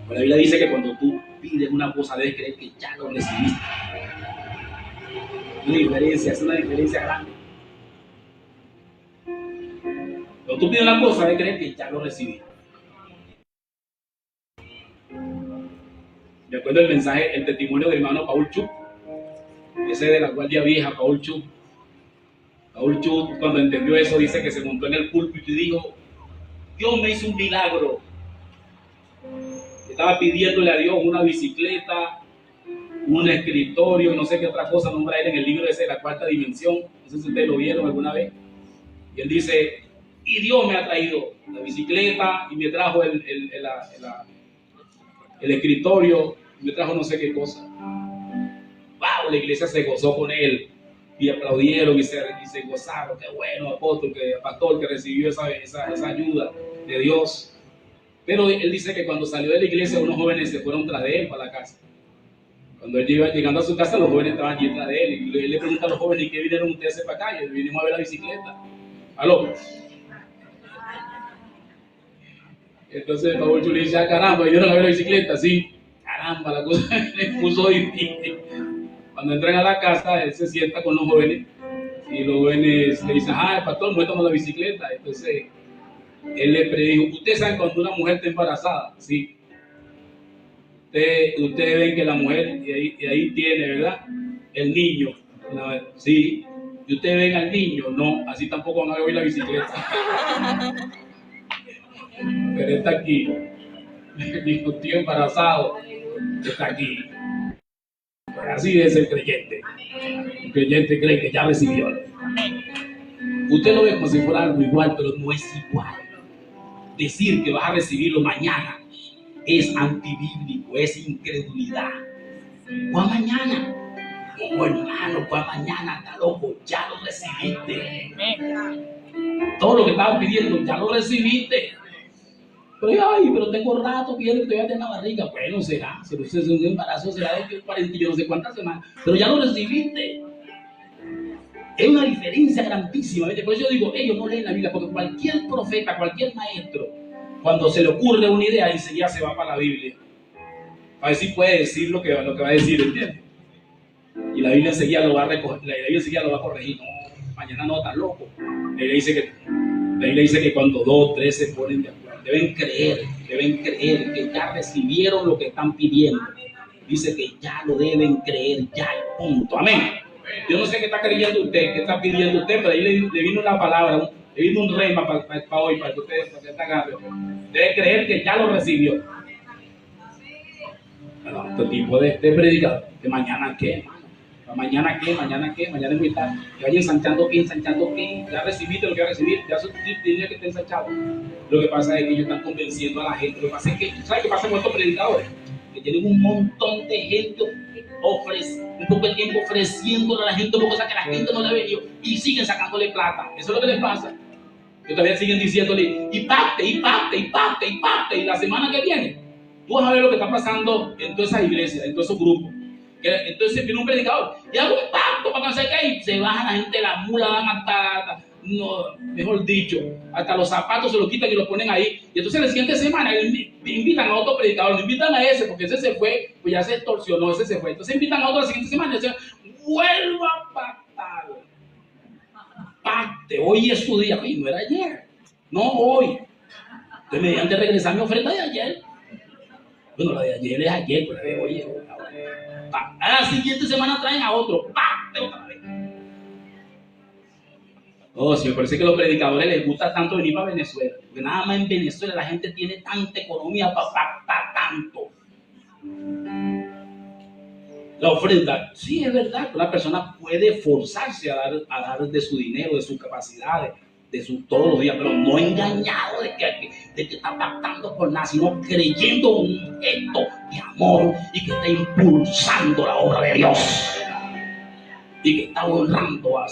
La Biblia dice que cuando tú pides una cosa, debes creer que ya lo recibiste. Es una diferencia grande. Cuando tú pides una cosa, debes creer que ya lo recibiste. Me acuerdo el mensaje, el testimonio del hermano Paul Chuk, ese de la Guardia Vieja, Paul Chuk. Paul Chuk, cuando entendió eso, dice que se montó en el púlpito y dijo: Dios me hizo un milagro. Estaba pidiéndole a Dios una bicicleta, un escritorio, no sé qué otra cosa nombra él en el libro ese de la cuarta dimensión. No sé si ustedes lo vieron alguna vez. Y él dice: y Dios me ha traído la bicicleta y me trajo el escritorio, y me trajo no sé qué cosa. ¡Wow! La iglesia se gozó con él y aplaudieron y se gozaron. ¡Qué bueno, pastor, que recibió esa ayuda de Dios! Pero él dice que cuando salió de la iglesia, unos jóvenes se fueron tras de él para la casa. Cuando él iba llegando a su casa, los jóvenes estaban allí tras de él. Y él le pregunta a los jóvenes: ¿y qué vinieron ustedes para acá? Y vinimos a ver la bicicleta. ¿Aló? Entonces Paul Chuk le dice: ah, caramba, ¿vinieron a ver la bicicleta? Sí. Caramba, la cosa le puso difícil. Cuando entran a la casa, él se sienta con los jóvenes. Y los jóvenes le dicen: ah, pastor, muéstrame la bicicleta. Entonces él le predijo: ¿ustedes saben cuando una mujer está embarazada? Sí. Ustedes ven que la mujer, y ahí tiene, ¿verdad? El niño. Sí. ¿Y ustedes ven al niño? No, así tampoco van a ver la bicicleta. Pero está aquí. Dijo: estoy embarazado. Está aquí. Pero así es el creyente. El creyente cree que ya recibió. Usted lo ve como si fuera algo igual, pero no es igual. Decir que vas a recibirlo mañana es antibíblico, es incredulidad. ¿Cuál mañana? Oh, hermano, ¿cuál mañana? Está loco, ya lo recibiste. Todo lo que estabas pidiendo, ya lo recibiste. pero tengo rato que todavía tengo la barriga. Bueno, será, si es un embarazo será de 40 y yo no sé cuántas semanas, pero ya lo recibiste. Es una diferencia grandísima. Por eso yo digo, ellos no leen la Biblia, porque cualquier profeta, cualquier maestro, cuando se le ocurre una idea, enseguida se va para la Biblia. A ver si puede decir lo que va a decir, ¿entiendes? Y la Biblia enseguida lo va a recoger, la Biblia enseguida lo va a corregir. No, mañana no, tan loco. La Biblia dice que cuando 2 o 3 se ponen de acuerdo, deben creer que ya recibieron lo que están pidiendo. Dice que ya lo deben creer, ya, punto. Amén. Yo no sé qué está creyendo usted, qué está pidiendo usted, pero ahí le vino una palabra, le vino un rema para hoy, para que usted agarre. Debe creer que ya lo recibió. Bueno, este tipo de predicador, ¿de mañana qué? ¿Mañana qué? ¿Mañana qué? Mañana es muy tarde. Que vaya ensanchando qué. Ya recibiste lo que va a recibir, ya tiene que estar ensanchado. Lo que pasa es que ellos están convenciendo a la gente. Lo que pasa es que, ¿sabes qué pasa con estos predicadores? Que tienen un montón de gente un poco de tiempo ofreciéndole a la gente cosas que la gente no le ha venido y siguen sacándole plata. Eso es lo que les pasa. Que todavía siguen diciéndole y pacte. Y la semana que viene, tú vas a ver lo que está pasando en todas esas iglesias, en todos esos grupos. Entonces viene un predicador y hago un pacto para no sé qué, y se baja la gente la mula, la matada, no, mejor dicho, hasta los zapatos se los quitan y los ponen ahí. Y entonces la siguiente semana invitan a otro predicador, no invitan a ese porque ese se fue, pues ya se extorsionó, ese se fue. Entonces invitan a otro la siguiente semana y dicen, vuelva a pactar. Pacte, hoy es tu día. Oye, no era ayer, no hoy. Entonces mediante regresar mi ofrenda de ayer. Bueno, la de ayer es ayer, pero la de hoy es hoy. A la siguiente semana traen a otro, pacte otra vez. Oh, sí, me parece que a los predicadores les gusta tanto venir para Venezuela. Porque nada más en Venezuela la gente tiene tanta economía para pactar tanto. La ofrenda, sí, es verdad que una persona puede forzarse a dar de su dinero, de sus capacidades, todos los días, pero no engañado de que está pactando por nada, sino creyendo un gesto de amor y que está impulsando la obra de Dios. Y que está honrando a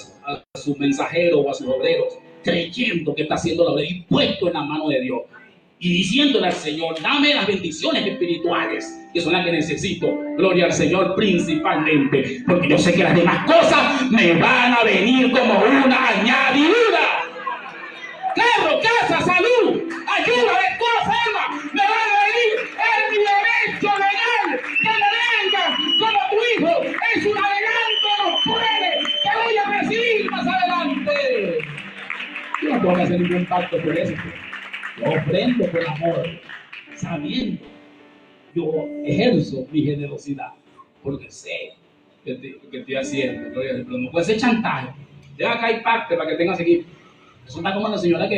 sus mensajeros o a sus obreros, creyendo que está haciendo la obra y puesto en la mano de Dios. Y diciéndole al Señor, dame las bendiciones espirituales, que son las que necesito. Gloria al Señor principalmente, porque yo sé que las demás cosas me van a venir como una añadidura. Carro, casa, salud, ayuda, esposa, alma, me van a venir en mi derecho legal, que me venga como tu hijo, en su adelanto no puede, que voy a recibir más adelante. Yo no tengo que hacer ningún pacto por eso. Yo ofrendo por amor, sabiendo, yo ejerzo mi generosidad, porque sé que estoy haciendo, pero no puede ser chantaje. Ya acá hay pacto para que tengas aquí. Eso está como la señora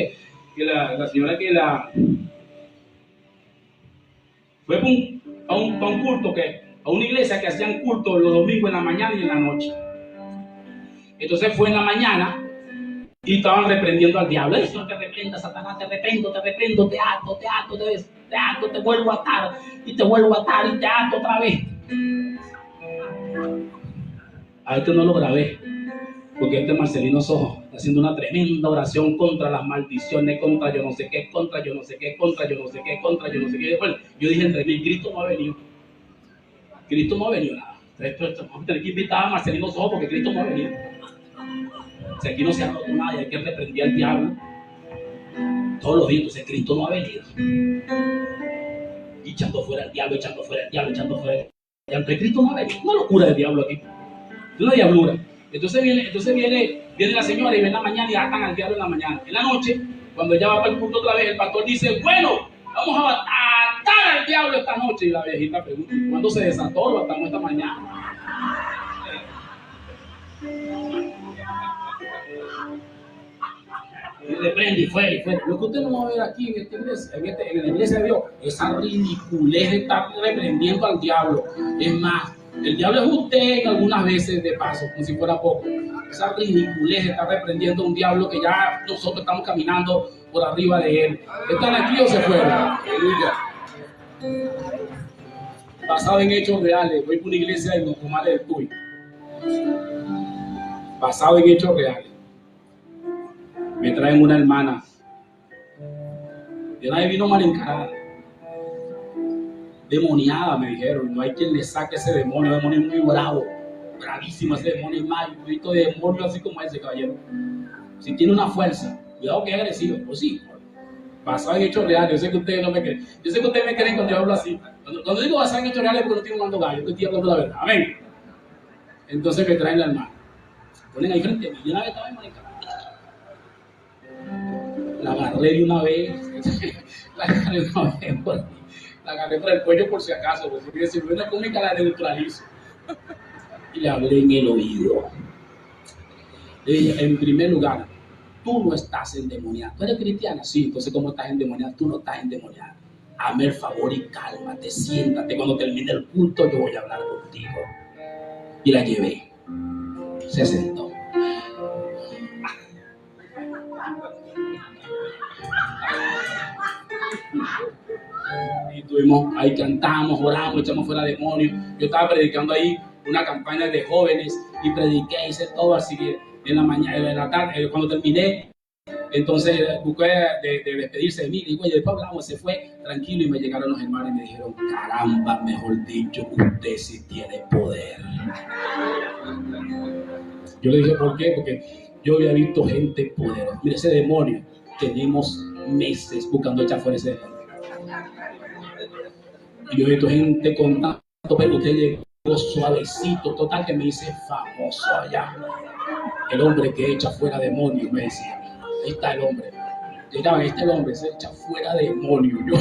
fue a un culto, a una iglesia que hacían culto los domingos en la mañana y en la noche. Entonces fue en la mañana y estaban reprendiendo al diablo. El Señor te reprenda, Satanás, te reprendo, te ato, te vuelvo a atar y te vuelvo a atar y te ato otra vez. A esto no lo grabé, porque Marcelino Sojo está haciendo una tremenda oración contra las maldiciones, contra yo no sé qué, contra yo no sé qué. Bueno, yo dije entre mí, Cristo no ha venido nada. Entonces, vamos a tener que invitar a Marcelino Sojo porque Cristo no ha venido. Si aquí no se ha roto nada y hay que reprender al diablo todos los días, entonces Cristo no ha venido. Y echando fuera el diablo. Entonces Cristo no ha venido. Una locura del diablo aquí. Es una diablura. Entonces viene la señora y viene en la mañana y atan al diablo en la mañana. En la noche, cuando ella va para el culto otra vez, el pastor dice, bueno, vamos a atar al diablo esta noche. Y la viejita pregunta, ¿cuándo se desató? Lo atamos esta mañana. Y le prende y fuera. Lo que usted no va a ver aquí en esta iglesia, en la iglesia de Dios, esa ridiculez de estar reprendiendo al diablo. Es más, el diablo es usted algunas veces de paso, como si fuera poco. Esa ridiculez de estar reprendiendo a un diablo que ya nosotros estamos caminando por arriba de él. ¿Están aquí o se fueron? Basado en hechos reales, voy por una iglesia de Nocumare del Tuy. Basado en hechos reales. Me traen una hermana Y nadie vino mal encarada. Demoniada, me dijeron. No hay quien le saque ese demonio. El demonio es muy bravo. Bravísimo ese demonio. Es más, yo he visto demonio así como ese, caballero. Si tiene una fuerza. Cuidado que es agresivo. Pues sí. Basado en hechos reales. Yo sé que ustedes no me creen. Yo sé que ustedes me creen cuando yo hablo así. Cuando digo basado en hechos reales es porque no estoy hablando gallo. Estoy hablando la verdad. Amén. Entonces me traen la hermana. Ponen ahí frente a mí. Yo una vez estaba en Mónica. La agarré de una vez. La agarré de una vez. La agarré por el cuello por si acaso. Porque si no es cómica la neutralizo. Y le hablé en el oído. Le dije, en primer lugar, tú no estás endemoniada. ¿Tú eres cristiana? Sí, entonces ¿cómo estás endemoniada? Tú no estás endemoniada. Hazme el favor y cálmate, siéntate. Cuando termine el culto yo voy a hablar contigo. Y la llevé. Se sentó. Y estuvimos ahí, cantamos, oramos, echamos fuera demonios. Yo estaba predicando ahí una campaña de jóvenes y prediqué, hice todo así que en la mañana, en la tarde, cuando terminé, entonces busqué de despedirse de mí, y después hablamos, se fue tranquilo y me llegaron los hermanos y me dijeron, caramba, mejor dicho, usted sí tiene poder. Yo le dije, ¿por qué? Porque yo había visto gente poderosa. Mire, ese demonio, tenemos meses buscando echar fuera ese demonio. Y yo he visto gente con tanto, pero usted llegó suavecito, total que me hice famoso allá. El hombre que echa fuera demonios, me decía. Ahí está el hombre. Llegaban, el hombre se echa fuera demonios. Yo.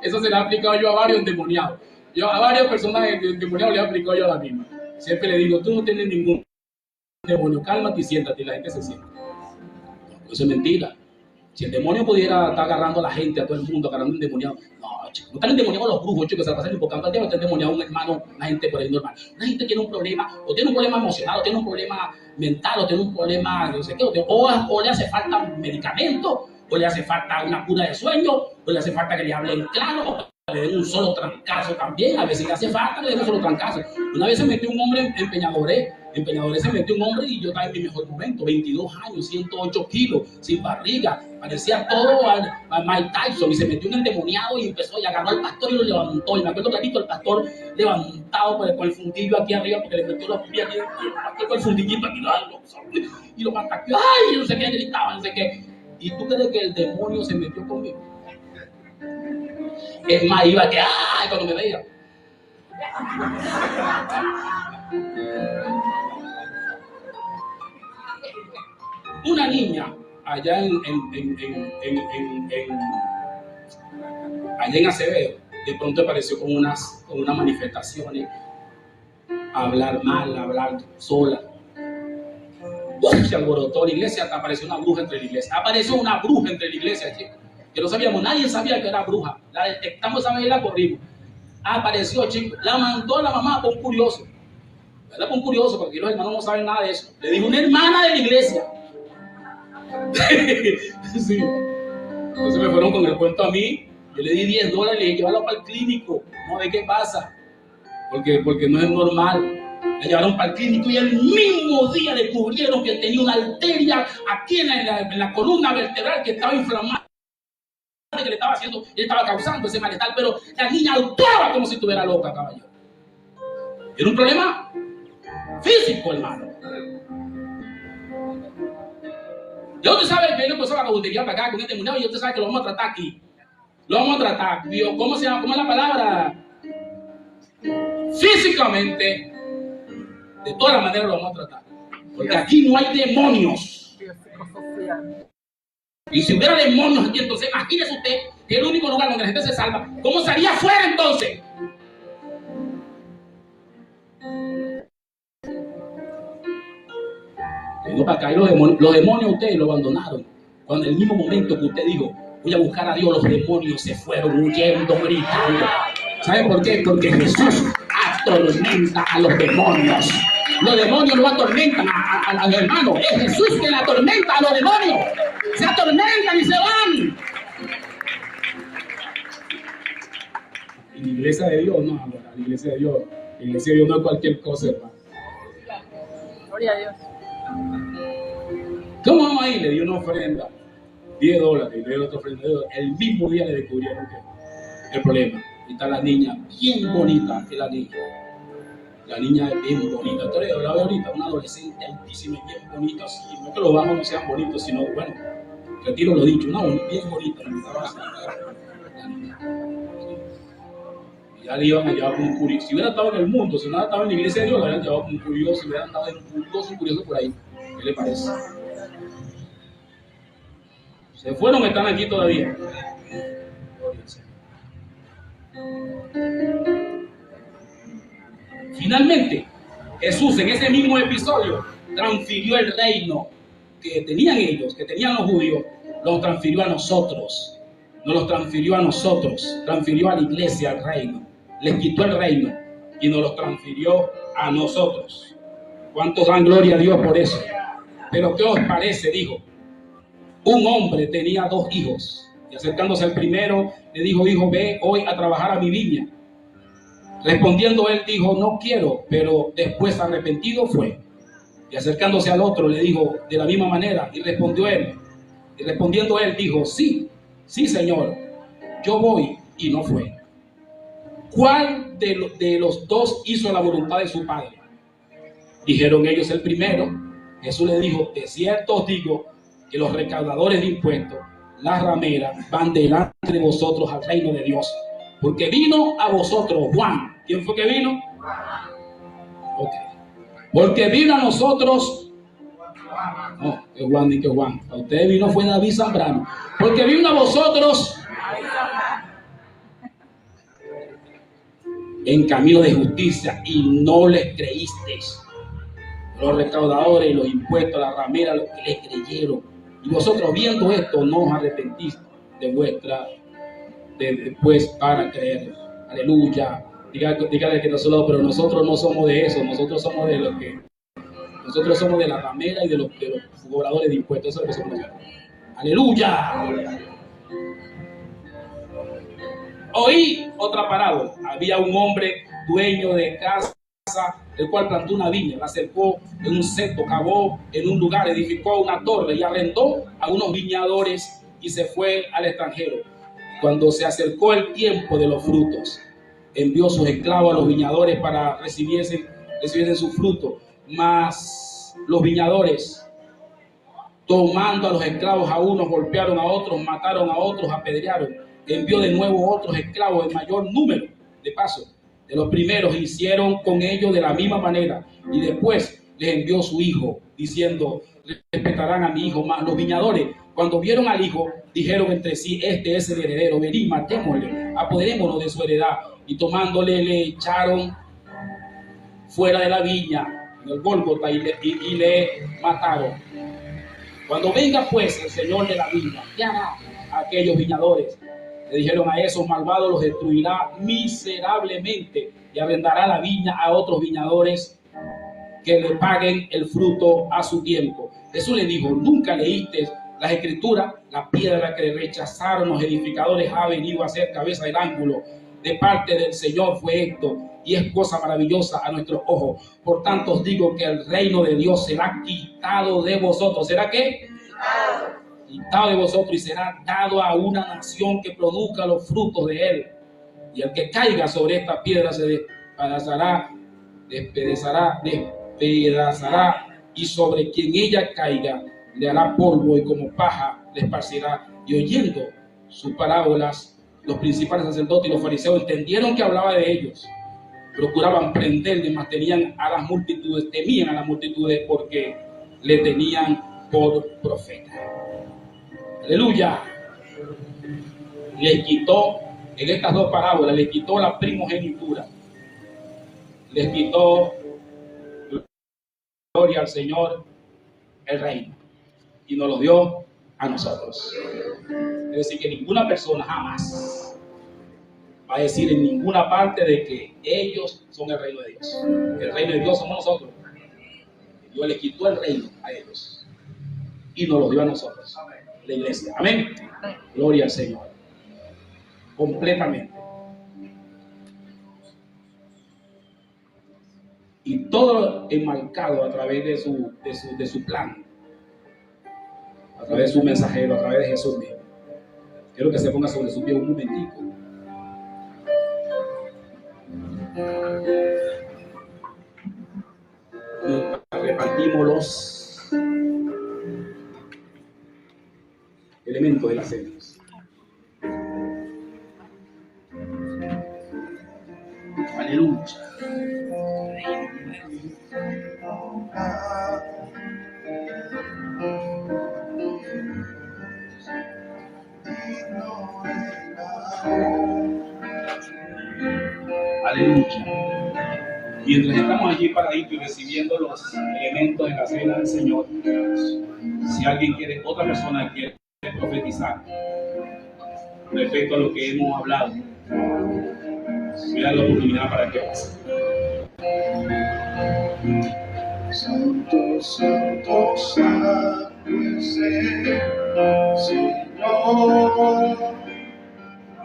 Eso se lo he aplicado yo a varios endemoniados. Yo a varias personas endemoniados le he aplicado yo a la misma. Siempre le digo, tú no tienes ningún demonio, cálmate y siéntate, y la gente se sienta. Eso es mentira. Si el demonio pudiera estar agarrando a la gente, a todo el mundo, agarrando un endemoniado, no, chicos, no están endemoniados los brujos, chicos, que se la pasan invocando al diablo, está endemoniado un hermano, una gente por ahí normal. Una gente tiene un problema, o tiene un problema emocional, o tiene un problema mental, o tiene un problema, no sé qué, o le hace falta un medicamento, o le hace falta una cura de sueño, o le hace falta que le hablen claro, le den un solo trancazo también, a veces le hace falta que le den un solo trancazo. Una vez se metió un hombre en Peñadores se metió un hombre y yo estaba en mi mejor momento, 22 años, 108 kilos, sin barriga, parecía todo a Mike Tyson, y se metió un endemoniado y empezó y agarró al pastor y lo levantó, y me acuerdo clarito el pastor levantado con el fundillo aquí arriba porque le metió los pies aquí, con el fundillito aquí, y lo ataquó, ay, no sé qué, gritaba, no sé qué. ¿Y tú crees que el demonio se metió conmigo? Es más, iba que, ay, cuando me veía. Una niña allá allá en Acevedo, de pronto apareció con unas manifestaciones, a hablar mal, a hablar sola. Se alborotó la iglesia, hasta apareció una bruja entre la iglesia. Apareció una bruja entre la iglesia, chicos. Que no sabíamos, nadie sabía que era bruja. La detectamos esa vez y la corrimos. Apareció, chicos. La mandó la mamá por un curioso. ¿Verdad? Por un curioso, porque aquí los hermanos no saben nada de eso. Le dijo una hermana de la iglesia. Sí. Entonces me fueron con el cuento a mí. Yo le di $10, le dije, llévalo para el clínico. No, ¿de qué pasa? Porque no es normal. La llevaron para el clínico y el mismo día descubrieron que tenía una arteria aquí en la columna vertebral que estaba inflamada, que le estaba haciendo, le estaba causando ese malestar, pero la niña actuaba como si estuviera loca, caballero. Era un problema físico, hermano. Ya usted sabe que yo empezó la cabutería para acá con este muñeco y usted sabe que lo vamos a tratar aquí. Lo vamos a tratar. Dios, ¿cómo se llama? ¿Cómo es la palabra? Físicamente. De todas las maneras lo vamos a tratar. Porque aquí no hay demonios. Y si hubiera demonios aquí, entonces imagínese usted que es el único lugar donde la gente se salva. ¿Cómo sería afuera entonces? Vengo para acá y los demonios ustedes lo abandonaron. Cuando en el mismo momento que usted dijo, voy a buscar a Dios, los demonios se fueron huyendo, gritando. ¿Saben por qué? Porque Jesús atormenta a los demonios. Los demonios no atormentan a los hermanos. Es Jesús que le atormenta a los demonios. Se atormentan y se van. Y la iglesia de Dios, no, la iglesia de Dios. La iglesia de Dios no es cualquier cosa, hermano. Gloria a Dios. ¿Cómo vamos a ir? Le dio una ofrenda, $10, le dio otra ofrenda. El mismo día le descubrieron que el problema. Y está la niña, bien bonita, es la niña. La niña es bien bonita. Entonces, la veo ahorita, una adolescente altísima y bien bonita. Así. No es que los bajos no sean bonitos, sino, bueno, retiro lo dicho, una bien bonita. La niña. Y ya le iban a llevar como un curioso. Si hubiera estado en el mundo, si no hubiera estado en la iglesia de Dios, lo hubieran llevado como un curioso, si hubiera estado en un curioso por ahí. ¿Qué le parece? Se fueron, están aquí todavía. Finalmente, Jesús en ese mismo episodio transfirió el reino que tenían ellos, que tenían los judíos, lo transfirió a nosotros. Nos lo transfirió a nosotros, transfirió a la iglesia el reino. Les quitó el reino y nos lo transfirió a nosotros. ¿Cuántos dan gloria a Dios por eso? Pero ¿qué os parece? Dijo, un hombre tenía 2 hijos y acercándose al primero le dijo, hijo, ve hoy a trabajar a mi viña. Respondiendo él dijo, no quiero, pero después arrepentido fue. Y acercándose al otro le dijo de la misma manera y respondió él. Y respondiendo él dijo, sí, señor, yo voy, y no fue. ¿Cuál de los 2 hizo la voluntad de su padre? Dijeron ellos el primero. Jesús le dijo, de cierto os digo que los recaudadores de impuestos, las rameras, van delante de vosotros al reino de Dios. Porque vino a vosotros Juan. ¿Quién fue que vino? Ok. Porque vino a nosotros. No, que Juan ni que Juan. A ustedes vino fue David Zambrano. Porque vino a vosotros en camino de justicia y no les creísteis. Los recaudadores, los impuestos, las rameras, los que les creyeron. Y vosotros viendo esto no os arrepentís de vuestra después para creer. Aleluya. Dígale que no solo, pero nosotros no somos de eso, nosotros somos de los que, nosotros somos de la ramera y de los cobradores de impuestos. Eso es lo que somos. Aleluya. Oí otra parábola. Había un hombre dueño de casa, el cual plantó una viña, la cercó en un seto, cavó en un lugar, edificó una torre y arrendó a unos viñadores y se fue al extranjero. Cuando se acercó el tiempo de los frutos, envió sus esclavos a los viñadores para recibiesen su fruto. Mas los viñadores, tomando a los esclavos a unos, golpearon a otros, mataron a otros, apedrearon. Envió de nuevo otros esclavos en mayor número. De paso, de los primeros hicieron con ellos de la misma manera. Y después les envió su hijo, diciendo, respetarán a mi hijo. Más los viñadores, cuando vieron al hijo, dijeron entre sí, este es el heredero, venid, matémosle, apoderémonos de su heredad. Y tomándole, le echaron fuera de la viña, en el Gólgota, y le mataron. Cuando venga pues el Señor de la viña, ¿qué hará a aquellos viñadores? Le dijeron, a esos malvados los destruirá miserablemente y arrendará la viña a otros viñadores que le paguen el fruto a su tiempo. Jesús le dijo, ¿nunca leíste las escrituras? La piedra que rechazaron los edificadores ha venido a ser cabeza del ángulo. De parte del Señor fue esto, y es cosa maravillosa a nuestros ojos. Por tanto os digo que el reino de Dios será quitado de vosotros. ¿Será qué? Quitado de vosotros, y será dado a una nación que produzca los frutos de él. Y el que caiga sobre esta piedra se despedazará, y sobre quien ella caiga le hará polvo y como paja le esparcirá. Y oyendo sus parábolas, los principales sacerdotes y los fariseos entendieron que hablaba de ellos. Procuraban prenderle, mas temían a las multitudes porque le tenían por profeta. Aleluya. Les quitó, en estas 2 parábolas, les quitó la primogenitura. Les quitó, gloria al Señor, el reino. Y nos lo dio a nosotros. Es decir, que ninguna persona jamás va a decir en ninguna parte de que ellos son el reino de Dios. El reino de Dios somos nosotros. Dios les quitó el reino a ellos y nos lo dio a nosotros, la iglesia. Amén. Gloria al Señor. Completamente. Y todo enmarcado a través de su plan. a través de su mensajero, a través de Jesús mismo. Quiero que se ponga sobre su pie un momentico. Repartimos los elementos de la cena. Aleluya. Aleluya. Mientras estamos allí paraditos y recibiendo los elementos de la cena del Señor, si alguien quiere, otra persona quiere profetizar respecto a lo que hemos hablado, mira la oportunidad para que pase. Santo, santo, santo es el Señor,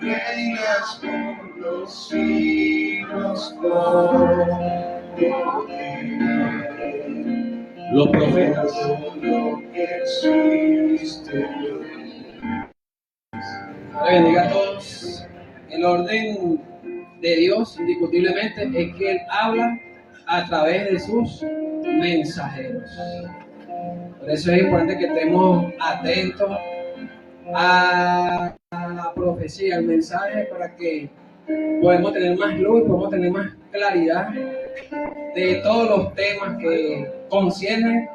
reinas por los siglos por poder. Los profetas, Lo que existe. Bendiga a todos. El orden de Dios, indiscutiblemente, es que Él habla a través de sus mensajeros. Por eso es importante que estemos atentos a la profecía, al mensaje, para que podamos tener más luz, podamos tener más claridad de todos los temas que conciernen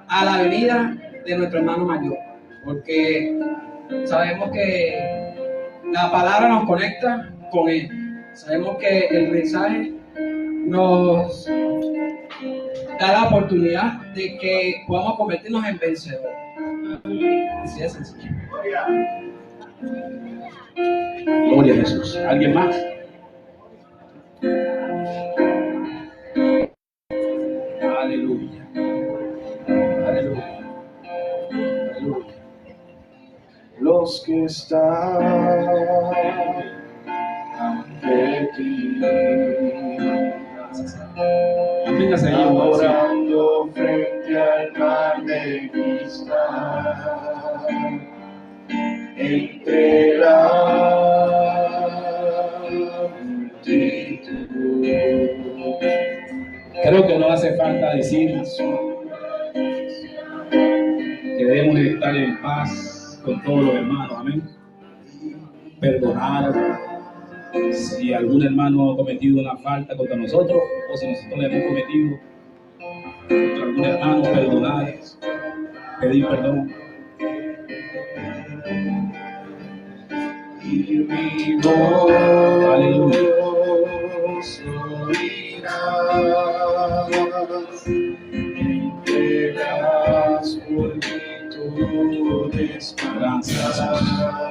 a la venida de nuestro hermano mayor. Porque sabemos que la palabra nos conecta con Él. Sabemos que el mensaje nos da la oportunidad de que podamos convertirnos en vencedores. Así es sencillo. gloria a Jesús. ¿Alguien más? Aleluya. Aleluya. Aleluya. Los que están ante ti, Manténgase ahí en oración. orando frente al mar de cristal, entre la multitud. Creo que no hace falta decir que debemos de estar en paz con todos los hermanos, amén. Perdonar si algún hermano ha cometido una falta contra nosotros o si nosotros le hemos cometido contra algún hermano, perdonar, pedir perdón. Y mi voz oirás entre las multitudes. Gracias.